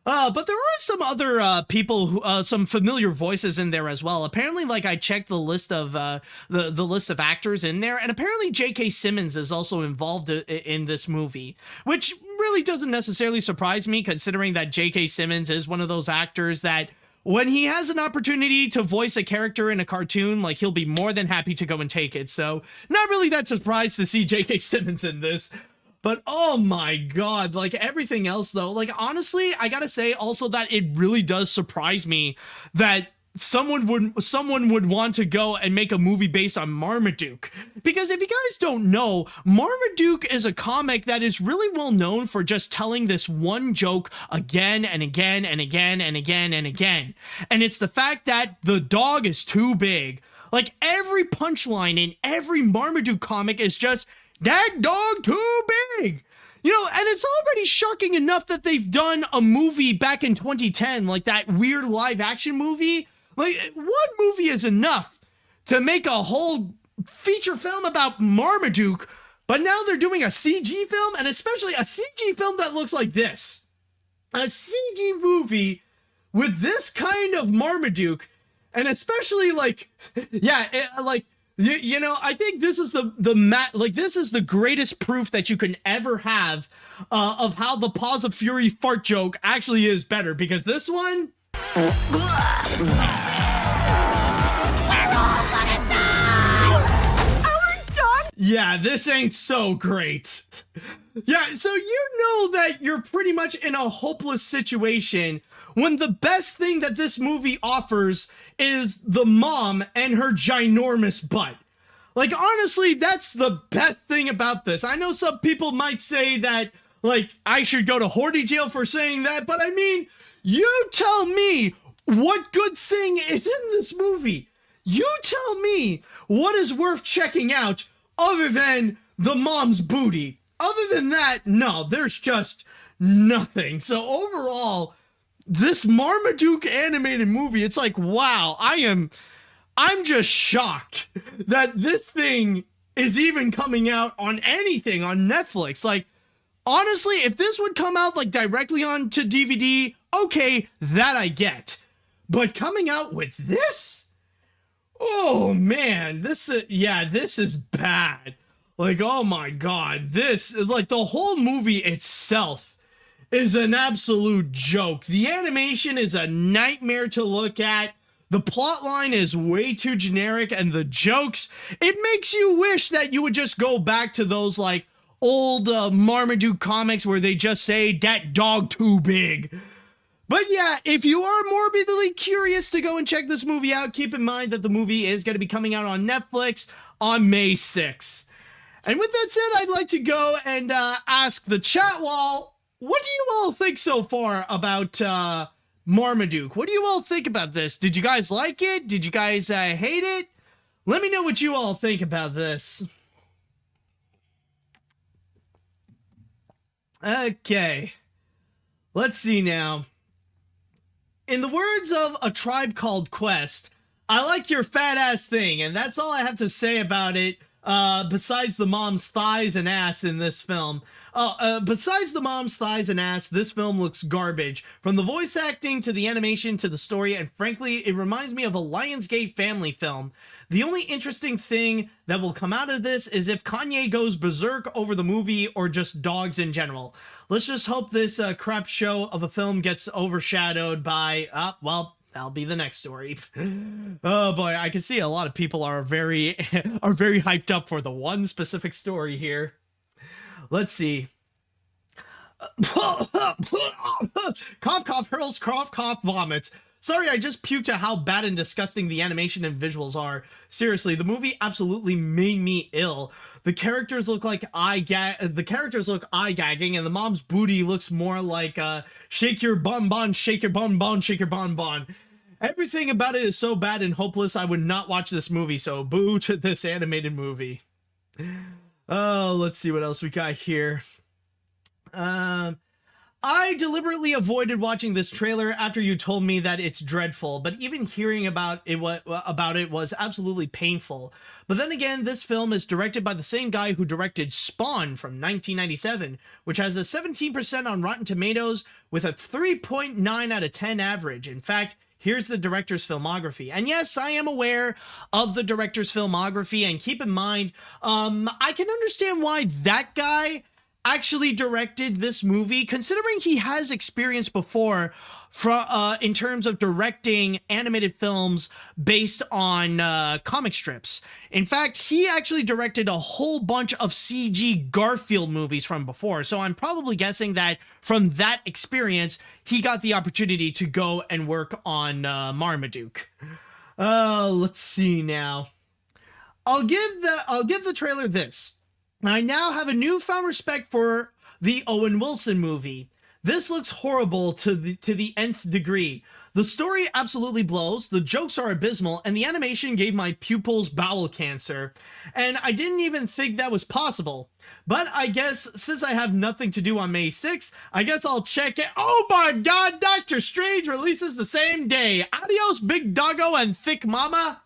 But there are some other people who, some familiar voices in there as well. Apparently, like I checked the list of the list of actors in there, and apparently J.K. Simmons is also involved in this movie, which really doesn't necessarily surprise me, considering that J.K. Simmons is one of those actors that, when he has an opportunity to voice a character in a cartoon, like, he'll be more than happy to go and take it. So, not really that surprised to see J.K. Simmons in this. But oh my god, like everything else though, like honestly, I gotta say also that it really does surprise me that someone would want to go and make a movie based on Marmaduke. Because if you guys don't know, Marmaduke is a comic that is really well known for just telling this one joke again and again and again and again and again. And it's the fact that the dog is too big. Like every punchline in every Marmaduke comic is just, that dog too big. You know, and it's already shocking enough that they've done a movie back in 2010, like that weird live action movie. Like, one movie is enough to make a whole feature film about Marmaduke, but now they're doing a CG film, and especially a CG film that looks like this. A CG movie with this kind of Marmaduke, and especially like, yeah, you know, I think this is this is the greatest proof that you can ever have of how the Paws of Fury fart joke actually is better, because this one, We're all gonna die! Our dog! yeah, this ain't so great. Yeah, so you know that you're pretty much in a hopeless situation when the best thing that this movie offers is the mom and her ginormous butt. Like, honestly, that's the best thing about this. I know some people might say that, like, I should go to Horty jail for saying that, but I mean, you tell me what good thing is in this movie. You tell me what is worth checking out other than the mom's booty. Other than that, no, there's just nothing. So overall, this Marmaduke animated movie, it's like, wow, I'm just shocked that this thing is even coming out on anything on Netflix. Like, honestly, if this would come out like directly onto DVD, okay, that I get. But coming out with this? Oh man, this is bad. Like, oh my god, this, like, the whole movie itself is an absolute joke. The animation is a nightmare to look at. The plot line is way too generic, and the jokes, it makes you wish that you would just go back to those, like, old Marmaduke comics where they just say, that dog too big. But yeah, if you are morbidly curious to go and check this movie out, keep in mind that the movie is going to be coming out on Netflix on May 6th. And with that said, I'd like to go and ask the chat wall, what do you all think so far about Marmaduke? What do you all think about this? Did you guys like it? Did you guys hate it? Let me know what you all think about this. Okay. Let's see now. In the words of A Tribe Called Quest, I like your fat ass thing, and that's all I have to say about it. Besides the mom's thighs and ass in this film. Besides the mom's thighs and ass, this film looks garbage. From the voice acting to the animation to the story, and frankly, it reminds me of a Lionsgate family film. The only interesting thing that will come out of this is if Kanye goes berserk over the movie or just dogs in general. Let's just hope this crap show of a film gets overshadowed by, well, that'll be the next story. Oh boy, I can see a lot of people are very hyped up for the one specific story here. Let's see. Cough, cough, hurls, cough, cough, vomits. Sorry, I just puked at how bad and disgusting the animation and visuals are. Seriously, the movie absolutely made me ill. The characters look like eye-gagging, and the mom's booty looks more like shake your bonbon, shake your bonbon, shake your bonbon. Everything about it is so bad and hopeless, I would not watch this movie, so boo to this animated movie. Oh, let's see what else we got here. I deliberately avoided watching this trailer after you told me that it's dreadful, but even hearing about it was absolutely painful. But then again, this film is directed by the same guy who directed Spawn from 1997, which has a 17% on Rotten Tomatoes, with a 3.9 out of 10 average. In fact, here's the director's filmography. And yes, I am aware of the director's filmography, and keep in mind, I can understand why that guy actually directed this movie, considering he has experience before in terms of directing animated films based on comic strips. In fact, he actually directed a whole bunch of CG Garfield movies from before, so I'm probably guessing that from that experience, he got the opportunity to go and work on Marmaduke. Let's see now. I'll give the trailer this. I now have a newfound respect for the Owen Wilson movie. This looks horrible to the nth degree. The story absolutely blows, the jokes are abysmal, and the animation gave my pupils bowel cancer. And I didn't even think that was possible. But I guess since I have nothing to do on May 6th, I guess I'll check it. Oh my god, Doctor Strange releases the same day. Adios, Big Doggo and Thick Mama.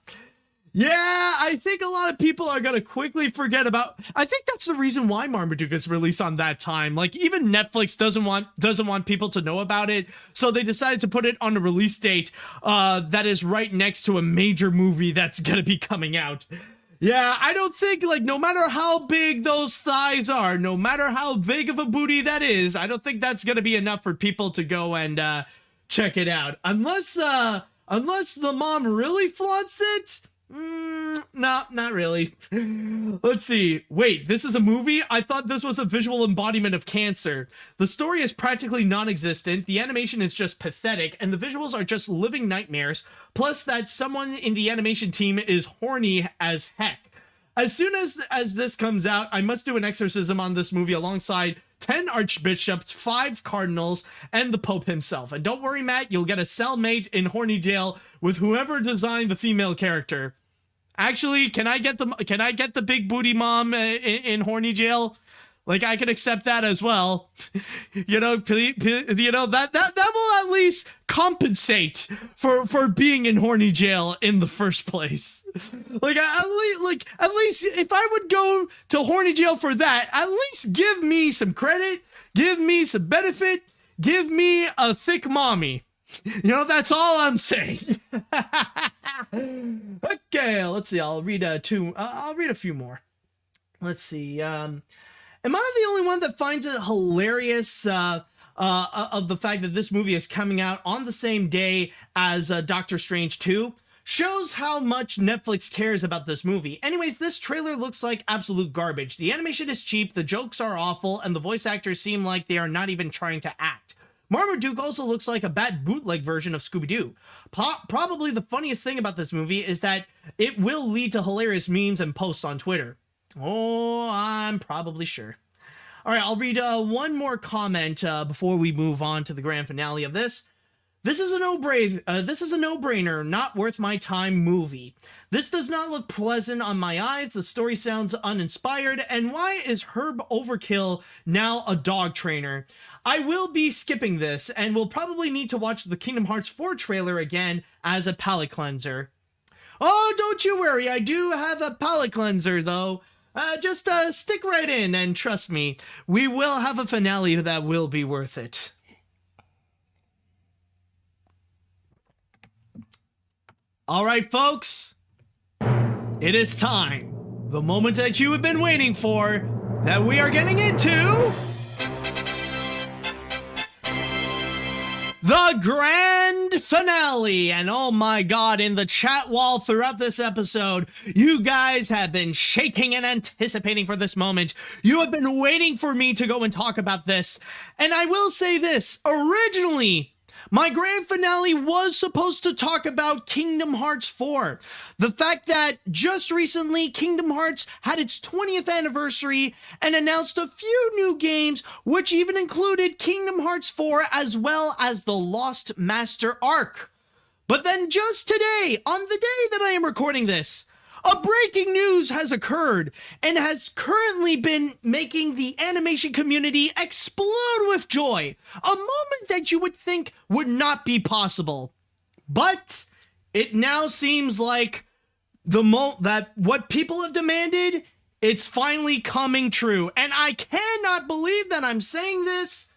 Yeah, I think a lot of people are going to quickly forget about... I think that's the reason why Marmaduke is released on that time. Like, even Netflix doesn't want people to know about it, so they decided to put it on a release date that is right next to a major movie that's going to be coming out. Yeah, I don't think, like, no matter how big those thighs are, no matter how big of a booty that is, I don't think that's going to be enough for people to go and check it out. Unless the mom really flaunts it... No, not really. Let's see. Wait, this is a movie? I thought this was a visual embodiment of cancer. The story is practically non-existent, the animation is just pathetic, and the visuals are just living nightmares, plus that someone in the animation team is horny as heck. As soon as this comes out, I must do an exorcism on this movie alongside 10 archbishops, 5 cardinals, and the Pope himself. And don't worry, Matt, you'll get a cellmate in horny jail with whoever designed the female character. Actually, can I get the big booty mom in horny jail? Like, I can accept that as well. You know, that will at least compensate for being in horny jail in the first place. Like, at least if I would go to horny jail for that, at least give me some credit, give me some benefit, give me a thick mommy. You know, that's all I'm saying. Okay, let's see. I'll read a few more. Let's see. Am I the only one that finds it hilarious of the fact that this movie is coming out on the same day as Doctor Strange 2? Shows how much Netflix cares about this movie. Anyways, this trailer looks like absolute garbage. The animation is cheap, the jokes are awful, and the voice actors seem like they are not even trying to act. Marmaduke also looks like a bad bootleg version of Scooby-Doo. Probably the funniest thing about this movie is that it will lead to hilarious memes and posts on Twitter. Oh, I'm probably sure. All right, I'll read one more comment before we move on to the grand finale of this. This is a no-brainer, not worth my time movie. This does not look pleasant on my eyes, the story sounds uninspired, and why is Herb Overkill now a dog trainer? I will be skipping this, and will probably need to watch the Kingdom Hearts 4 trailer again as a palate cleanser. Oh, don't you worry, I do have a palate cleanser, though. Just stick right in, and trust me, we will have a finale that will be worth it. All right, folks, it is time. The moment that you have been waiting for, that we are getting into the grand finale. And oh my god, in the chat wall throughout this episode, you guys have been shaking and anticipating for this moment. You have been waiting for me to go and talk about this. And I will say this, originally, my grand finale was supposed to talk about Kingdom Hearts 4. The fact that just recently Kingdom Hearts had its 20th anniversary and announced a few new games, which even included Kingdom Hearts 4 as well as the Lost Master arc. But then just today, on the day that I am recording this, a breaking news has occurred and has currently been making the animation community explode with joy. A moment that you would think would not be possible. But it now seems like that what people have demanded, it's finally coming true. And I cannot believe that I'm saying this.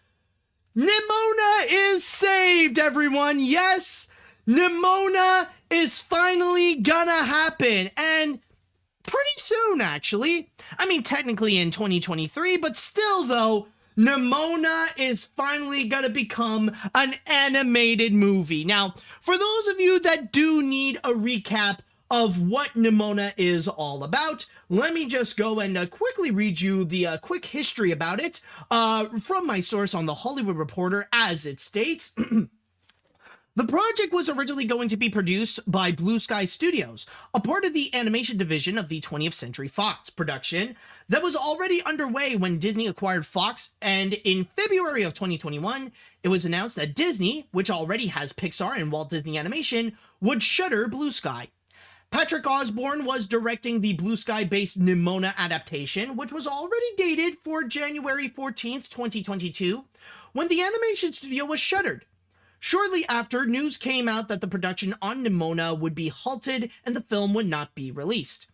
Nimona is saved, everyone. Yes, Nimona is finally gonna happen, and pretty soon, actually. I mean, technically in 2023, but still, though, Nimona is finally gonna become an animated movie. Now, for those of you that do need a recap of what Nimona is all about, let me just go and quickly read you the quick history about it from my source on The Hollywood Reporter, as it states. The project was originally going to be produced by Blue Sky Studios, a part of the animation division of the 20th Century Fox production that was already underway when Disney acquired Fox, and in February of 2021, it was announced that Disney, which already has Pixar and Walt Disney Animation, would shutter Blue Sky. Patrick Osborne was directing the Blue Sky-based Nimona adaptation, which was already dated for January 14th, 2022, when the animation studio was shuttered. Shortly after, news came out that the production on Nimona would be halted and the film would not be released.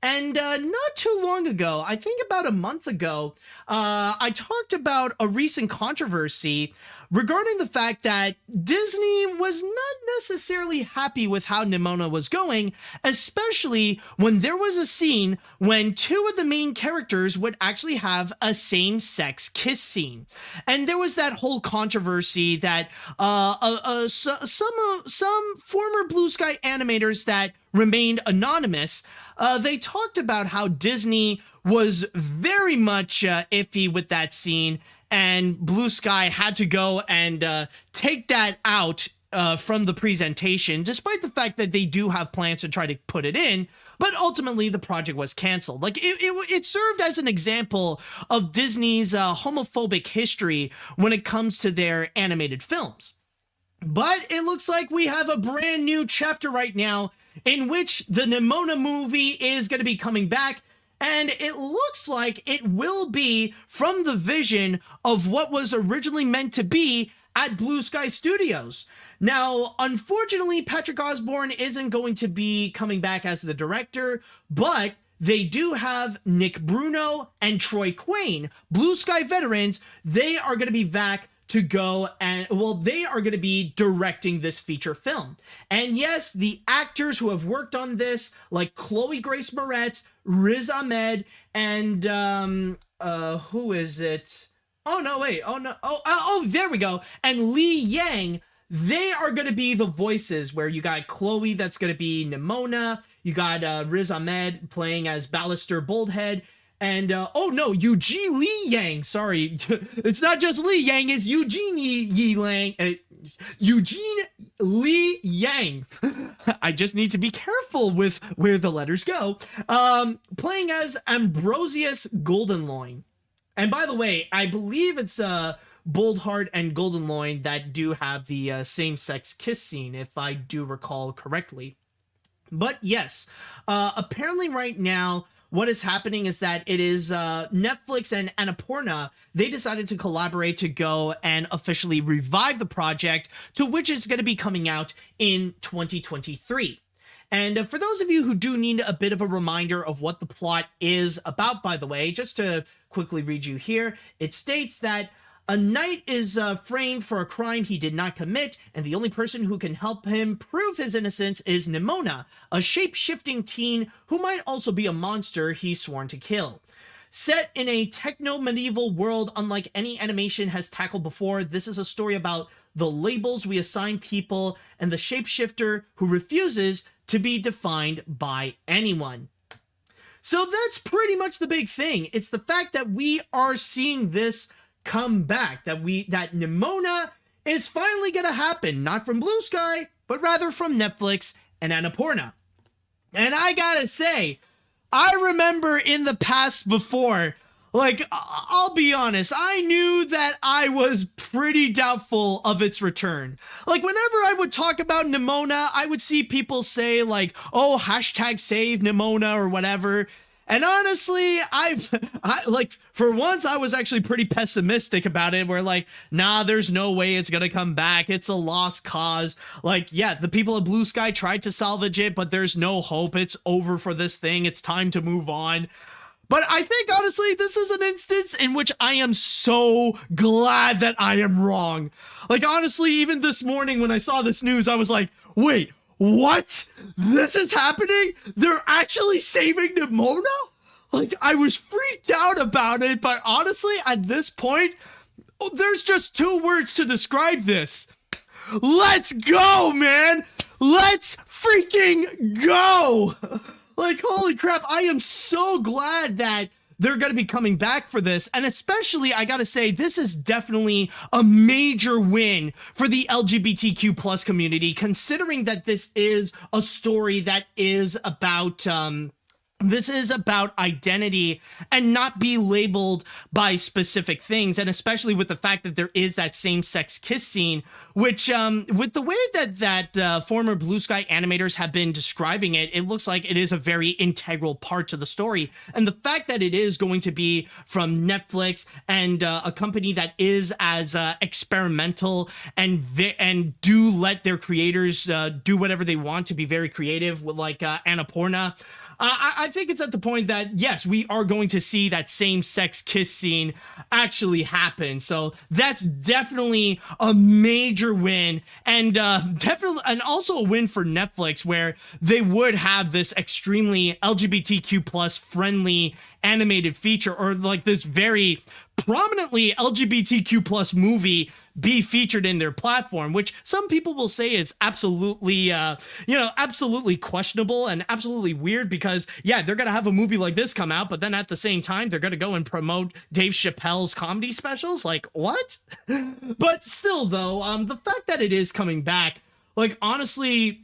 And not too long ago, I think about a month ago, I talked about a recent controversy regarding the fact that Disney was not necessarily happy with how Nimona was going, especially when there was a scene when two of the main characters would actually have a same-sex kiss scene. And there was that whole controversy that some former Blue Sky animators that remained anonymous, they talked about how Disney was very much iffy with that scene, and Blue Sky had to go and take that out from the presentation, despite the fact that they do have plans to try to put it in. But ultimately, the project was canceled. Like, it served as an example of Disney's homophobic history when it comes to their animated films. But it looks like we have a brand new chapter right now in which the Nimona movie is going to be coming back, and it looks like it will be from the vision of what was originally meant to be at Blue Sky Studios. Now, unfortunately, Patrick Osborne isn't going to be coming back as the director, but they do have Nick Bruno and Troy Quayne, Blue Sky veterans. They are going to be back to go and, well, they are going to be directing this feature film. And yes, the actors who have worked on this, like Chloe Grace Moretz, Riz Ahmed, and who is it? Oh no, wait. Oh, there we go. And Lee Yang, they are going to be the voices, where you got Chloe that's going to be Nimona, you got Riz Ahmed playing as Ballister Boldhead, and oh no, Eugene Lee Yang, sorry. It's not just Lee Yang, it's Eugene Eugene Lee Yang. I just need to be careful with where the letters go. Playing as Ambrosius Goldenloin. And by the way, I believe it's Boldheart and Goldenloin that do have the same-sex kiss scene, if I do recall correctly. But yes, apparently right now, what is happening is that it is Netflix and Annapurna, they decided to collaborate to go and officially revive the project, to which is going to be coming out in 2023. And for those of you who do need a bit of a reminder of what the plot is about, by the way, just to quickly read you here, it states that a knight is framed for a crime he did not commit, and the only person who can help him prove his innocence is Nimona, a shape-shifting teen who might also be a monster he's sworn to kill. Set in a techno-medieval world unlike any animation has tackled before, this is a story about the labels we assign people and the shapeshifter who refuses to be defined by anyone. So that's pretty much the big thing. It's the fact that we are seeing this come back, that Nimona is finally gonna happen, not from Blue Sky, but rather from Netflix and Annapurna. And I gotta say, I remember in the past before, like, I'll be honest, I knew that I was pretty doubtful of its return. Like, whenever I would talk about Nimona, I would see people say, like, oh, hashtag save Nimona or whatever. And honestly, for once, I was actually pretty pessimistic about it. We're like, nah, there's no way it's gonna come back. It's a lost cause. Like, yeah, the people of Blue Sky tried to salvage it, but there's no hope. It's over for this thing. It's time to move on. But I think, honestly, this is an instance in which I am so glad that I am wrong. Like, honestly, even this morning when I saw this news, I was like, wait, what? This is happening? They're actually saving Nimona? Like, I was freaked out about it, but honestly, at this point, there's just 2 words to describe this. Let's go, man! Let's freaking go! Like, holy crap, I am so glad that they're going to be coming back for this. And especially, I got to say, this is definitely a major win for the LGBTQ plus community, considering that this is a story that is about, this is about identity and not be labeled by specific things. And especially with the fact that there is that same-sex kiss scene, which with the way that former Blue Sky animators have been describing it, it looks like it is a very integral part to the story. And the fact that it is going to be from Netflix and a company that is as experimental and do let their creators do whatever they want to be very creative, with like Annapurna. I think it's at the point that, yes, we are going to see that same-sex kiss scene actually happen. So that's definitely a major win, and definitely, and also a win for Netflix, where they would have this extremely LGBTQ plus friendly animated feature, or like this very prominently LGBTQ plus movie be featured in their platform, which some people will say is absolutely, absolutely questionable and absolutely weird, because yeah, they're going to have a movie like this come out, but then at the same time, they're going to go and promote Dave Chappelle's comedy specials. Like, what? But still though, the fact that it is coming back, like, honestly,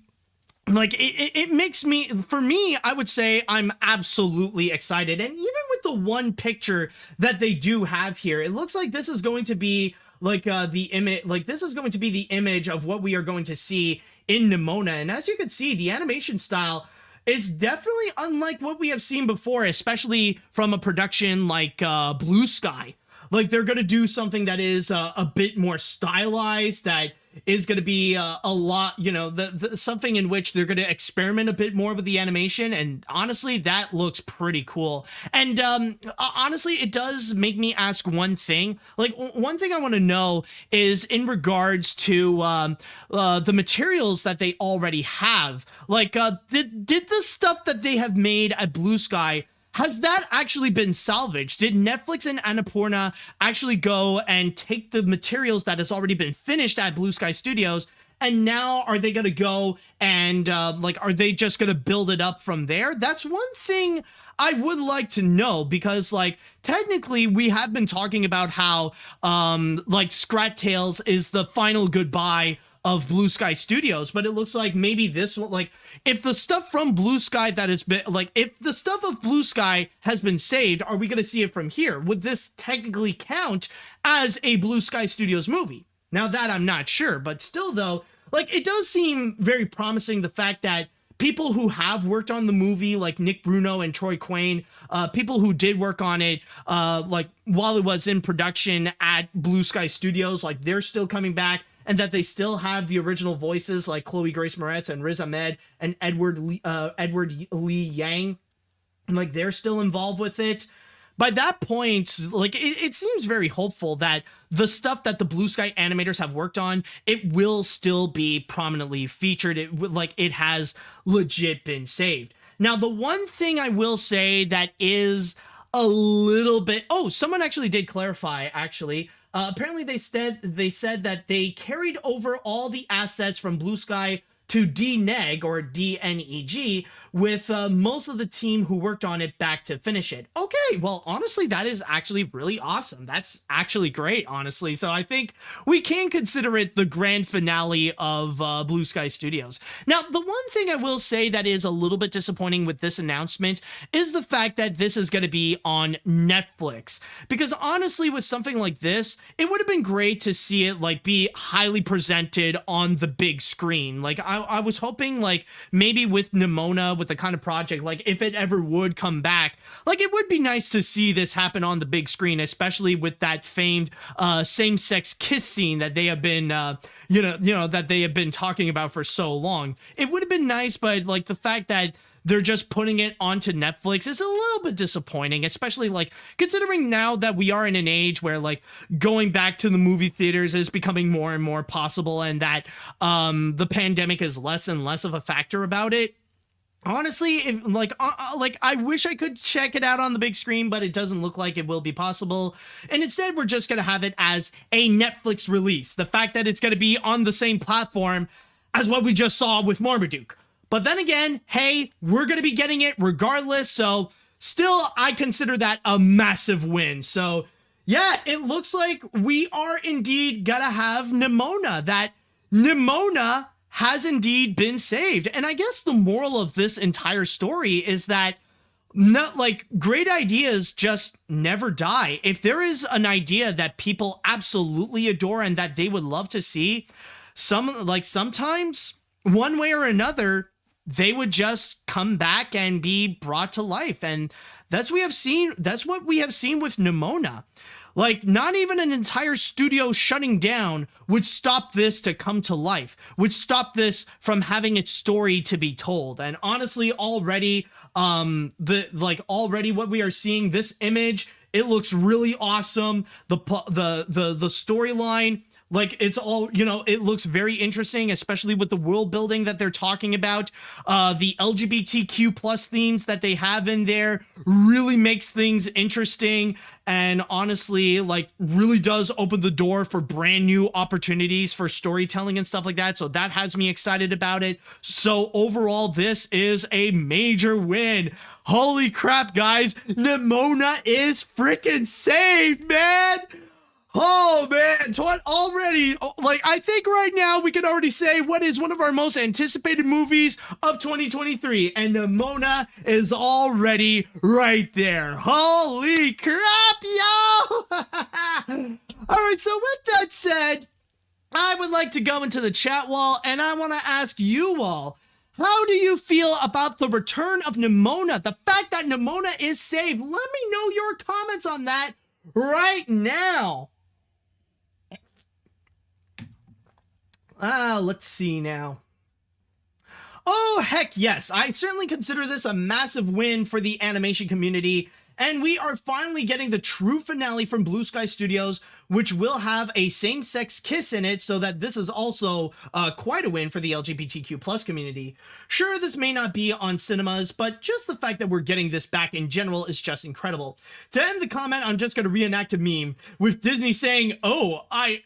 like it makes me, for me, I would say I'm absolutely excited. And even with the one picture that they do have here, it looks like this is going to be like the image, like this is going to be the image of what we are going to see in Nimona. And as you can see, the animation style is definitely unlike what we have seen before, especially from a production like Blue Sky. Like, they're going to do something that is a bit more stylized, that is going to be a lot, something in which they're going to experiment a bit more with the animation. And honestly, that looks pretty cool. And honestly, it does make me ask one thing. Like, one thing I want to know is in regards to the materials that they already have. Like, did the stuff that they have made at Blue Sky, has that actually been salvaged? Did Netflix and Annapurna actually go and take the materials that has already been finished at Blue Sky Studios, and now are they going to go and are they just going to build it up from there? That's one thing I would like to know, because like technically we have been talking about how Scrat Tales is the final goodbye of Blue Sky Studios, but it looks like maybe this one, like, if the stuff from Blue Sky that has been, like, if the stuff of Blue Sky has been saved, are we going to see it from here? Would this technically count as a Blue Sky Studios movie? Now that I'm not sure, but still though, like, it does seem very promising, the fact that people who have worked on the movie, like Nick Bruno and Troy Quayne, people who did work on it, like while it was in production at Blue Sky Studios, like they're still coming back, and that they still have the original voices like Chloe Grace Moretz and Riz Ahmed and Edward Lee Yang, and like they're still involved with it. By that point, like it seems very hopeful that the stuff that the Blue Sky animators have worked on, it will still be prominently featured. It has legit been saved. Now, the one thing I will say that is a little bit, someone actually did clarify, actually. Apparently they said that they carried over all the assets from Blue Sky to DNEG, or DNEG, with most of the team who worked on it back to finish it. Okay, well, honestly, that is actually really awesome. That's actually great, honestly. So I think we can consider it the grand finale of Blue Sky Studios. Now, the one thing I will say that is a little bit disappointing with this announcement is the fact that this is going to be on Netflix. Because honestly, with something like this, it would have been great to see it like be highly presented on the big screen. Like, I was hoping, like, maybe with Nimona, with the kind of project, like if it ever would come back, like it would be nice to see this happen on the big screen, especially with that famed same-sex kiss scene that they have been that they have been talking about for so long. It would have been nice, but like the fact that they're just putting it onto Netflix is a little bit disappointing, especially like considering now that we are in an age where like going back to the movie theaters is becoming more and more possible, and that the pandemic is less and less of a factor about it. Honestly, like I wish I could check it out on the big screen, but it doesn't look like it will be possible. And instead, we're just going to have it as a Netflix release. The fact that it's going to be on the same platform as what we just saw with Marmaduke. But then again, hey, we're going to be getting it regardless. So still, I consider that a massive win. So yeah, it looks like we are indeed going to have Nimona. That Nimona has indeed been saved. And I guess the moral of this entire story is that not like great ideas just never die. If there is an idea that people absolutely adore and that they would love to see, sometimes one way or another, they would just come back and be brought to life. And that's what we have seen with Nimona. Like, not even an entire studio shutting down would stop this to come to life, would stop this from having its story to be told. And honestly, already what we are seeing, this image, it looks really awesome. The storyline, like, it's all, it looks very interesting, especially with the world building that they're talking about. The LGBTQ plus themes that they have in there really makes things interesting, and honestly, like, really does open the door for brand new opportunities for storytelling and stuff like that. So that has me excited about it. So overall, this is a major win. Holy crap, guys. Nimona is freaking saved, man. Oh man, already, like, I think right now we can already say what is one of our most anticipated movies of 2023, and Nimona is already right there. Holy crap, yo! All right, so with that said, I would like to go into the chat wall, and I want to ask you all, how do you feel about the return of Nimona? The fact that Nimona is saved. Let me know your comments on that right now. Let's see now. Oh, heck yes. I certainly consider this a massive win for the animation community, and we are finally getting the true finale from Blue Sky Studios, which will have a same-sex kiss in it, so that this is also quite a win for the LGBTQ plus community. Sure, this may not be on cinemas, but just the fact that we're getting this back in general is just incredible. To end the comment, I'm just going to reenact a meme with Disney saying, "Oh, I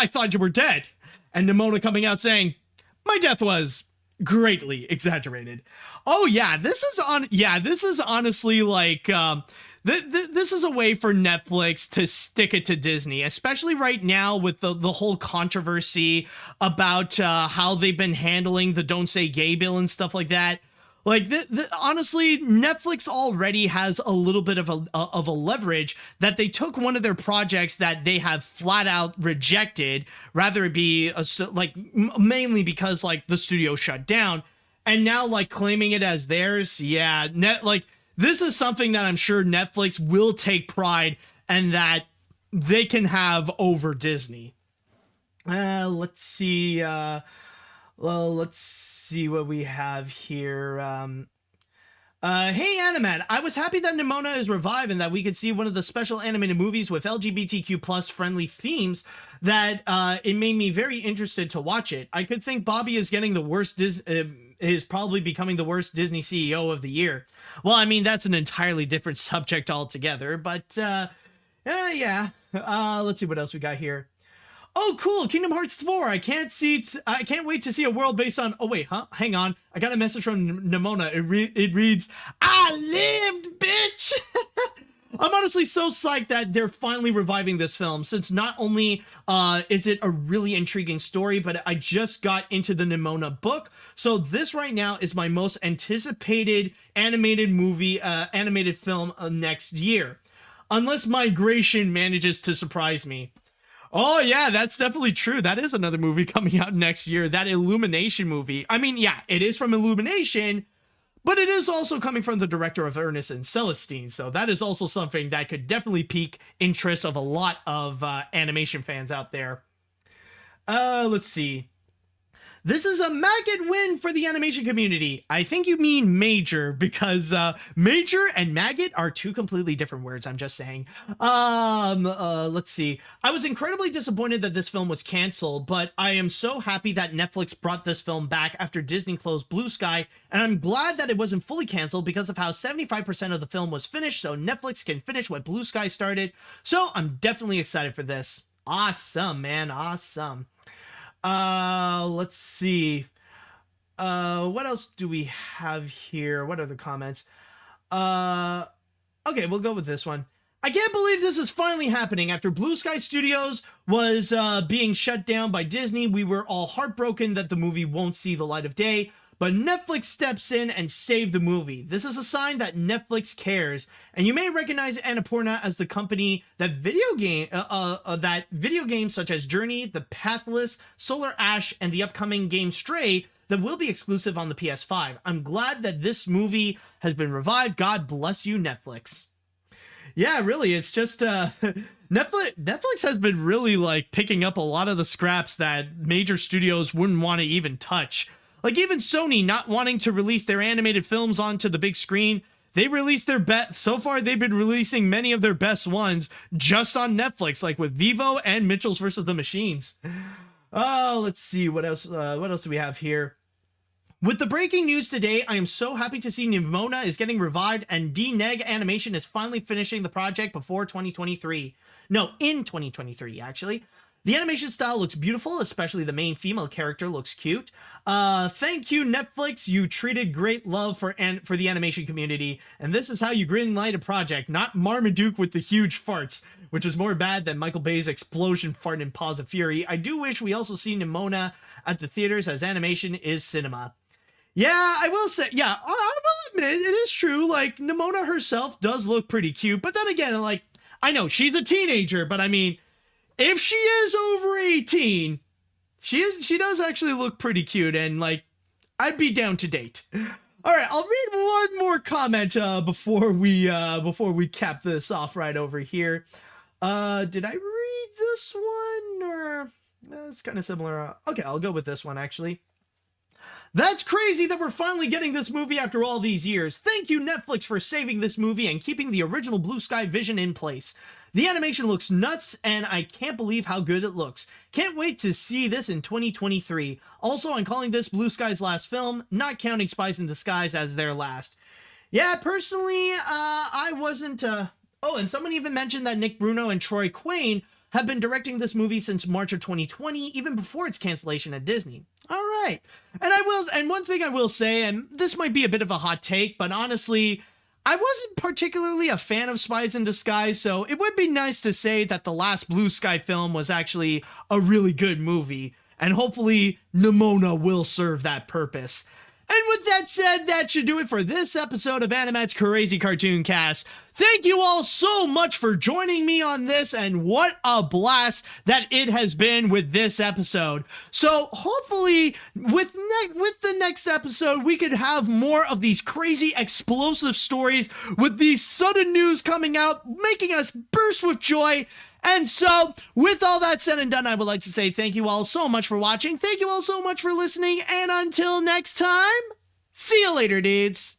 thought you were dead." And Nimona coming out saying, "My death was greatly exaggerated." Oh yeah, this is honestly like, this is a way for Netflix to stick it to Disney, especially right now with the whole controversy about how they've been handling the Don't Say Gay bill and stuff like that. Like, honestly, Netflix already has a little bit of a leverage that they took one of their projects that they have flat out rejected, rather it be mainly because like the studio shut down, and now like claiming it as theirs. Yeah, this is something that I'm sure Netflix will take pride and that they can have over Disney. Let's see. Well, let's see what we have here. Hey, AniMat, I was happy that Nimona is revived and that we could see one of the special animated movies with LGBTQ plus friendly themes. That it made me very interested to watch it. I could think Bobby is getting the worst is probably becoming the worst Disney CEO of the year. Well, I mean, that's an entirely different subject altogether, but yeah. Let's see what else we got here. Oh, cool. Kingdom Hearts 4. I can't wait to see a world based on... Oh, wait, huh? Hang on. I got a message from Nimona. It reads, "I lived, bitch!" I'm honestly so psyched that they're finally reviving this film, since not only is it a really intriguing story, but I just got into the Nimona book. So this right now is my most anticipated animated film next year. Unless Migration manages to surprise me. Oh, yeah, that's definitely true. That is another movie coming out next year. That Illumination movie. I mean, yeah, it is from Illumination, but it is also coming from the director of Ernest and Celestine. So that is also something that could definitely pique interest of a lot of animation fans out there. Let's see. This is a maggot win for the animation community. I think you mean major, because major and maggot are two completely different words. I'm just saying. Let's see. I was incredibly disappointed that this film was canceled, but I am so happy that Netflix brought this film back after Disney closed Blue Sky, and I'm glad that it wasn't fully canceled because of how 75% of the film was finished, so Netflix can finish what Blue Sky started. So I'm definitely excited for this. Awesome, man. Awesome. Let's see. What else do we have here? What other comments? Okay, we'll go with this one. I can't believe this is finally happening. After Blue Sky Studios was being shut down by Disney, we were all heartbroken that the movie won't see the light of day, but Netflix steps in and saved the movie. This is a sign that Netflix cares, and you may recognize Annapurna as the company that video games such as Journey, The Pathless, Solar Ash, and the upcoming game Stray that will be exclusive on the PS5. I'm glad that this movie has been revived. God bless you, Netflix. Yeah, really, it's just Netflix has been really like picking up a lot of the scraps that major studios wouldn't want to even touch. Like even Sony not wanting to release their animated films onto the big screen, they released their so far they've been releasing many of their best ones just on Netflix, like with Vivo and Mitchell's vs. the Machines. Oh, let's see what else do we have here. With the breaking news today, I am so happy to see Nimona is getting revived and D-Neg Animation is finally finishing the project before 2023. No, in 2023, actually. The animation style looks beautiful, especially the main female character looks cute. Thank you, Netflix. You treated great love for the animation community, and this is how you greenlight a project, not Marmaduke with the huge farts, which is more bad than Michael Bay's explosion fart in Paws of Fury. I do wish we also see Nimona at the theaters, as animation is cinema. Yeah, I will say, yeah, I will admit, it is true, like, Nimona herself does look pretty cute, but then again, like, I know, she's a teenager, but I mean, if she is over 18, she does actually look pretty cute, and like, I'd be down to date. All right, I'll read one more comment before we cap this off right over here. Did I read this one, or it's kind of similar? Okay, I'll go with this one actually. That's crazy that we're finally getting this movie after all these years. Thank you, Netflix, for saving this movie and keeping the original Blue Sky vision in place. The animation looks nuts, and I can't believe how good it looks. Can't wait to see this in 2023. Also, I'm calling this Blue Sky's last film, not counting Spies in Disguise as their last. Yeah, personally, I wasn't... Oh, and someone even mentioned that Nick Bruno and Troy Quane have been directing this movie since March of 2020, even before its cancellation at Disney. All right. And one thing I will say, and this might be a bit of a hot take, but honestly, I wasn't particularly a fan of Spies in Disguise, so it would be nice to say that the last Blue Sky film was actually a really good movie, and hopefully Nimona will serve that purpose. And with that said, that should do it for this episode of AniMat's Crazy Cartoon Cast. Thank you all so much for joining me on this, and what a blast that it has been with this episode. So hopefully with the next episode, we could have more of these crazy explosive stories with these sudden news coming out, making us burst with joy. And so, with all that said and done, I would like to say thank you all so much for watching. Thank you all so much for listening. And until next time, see you later, dudes.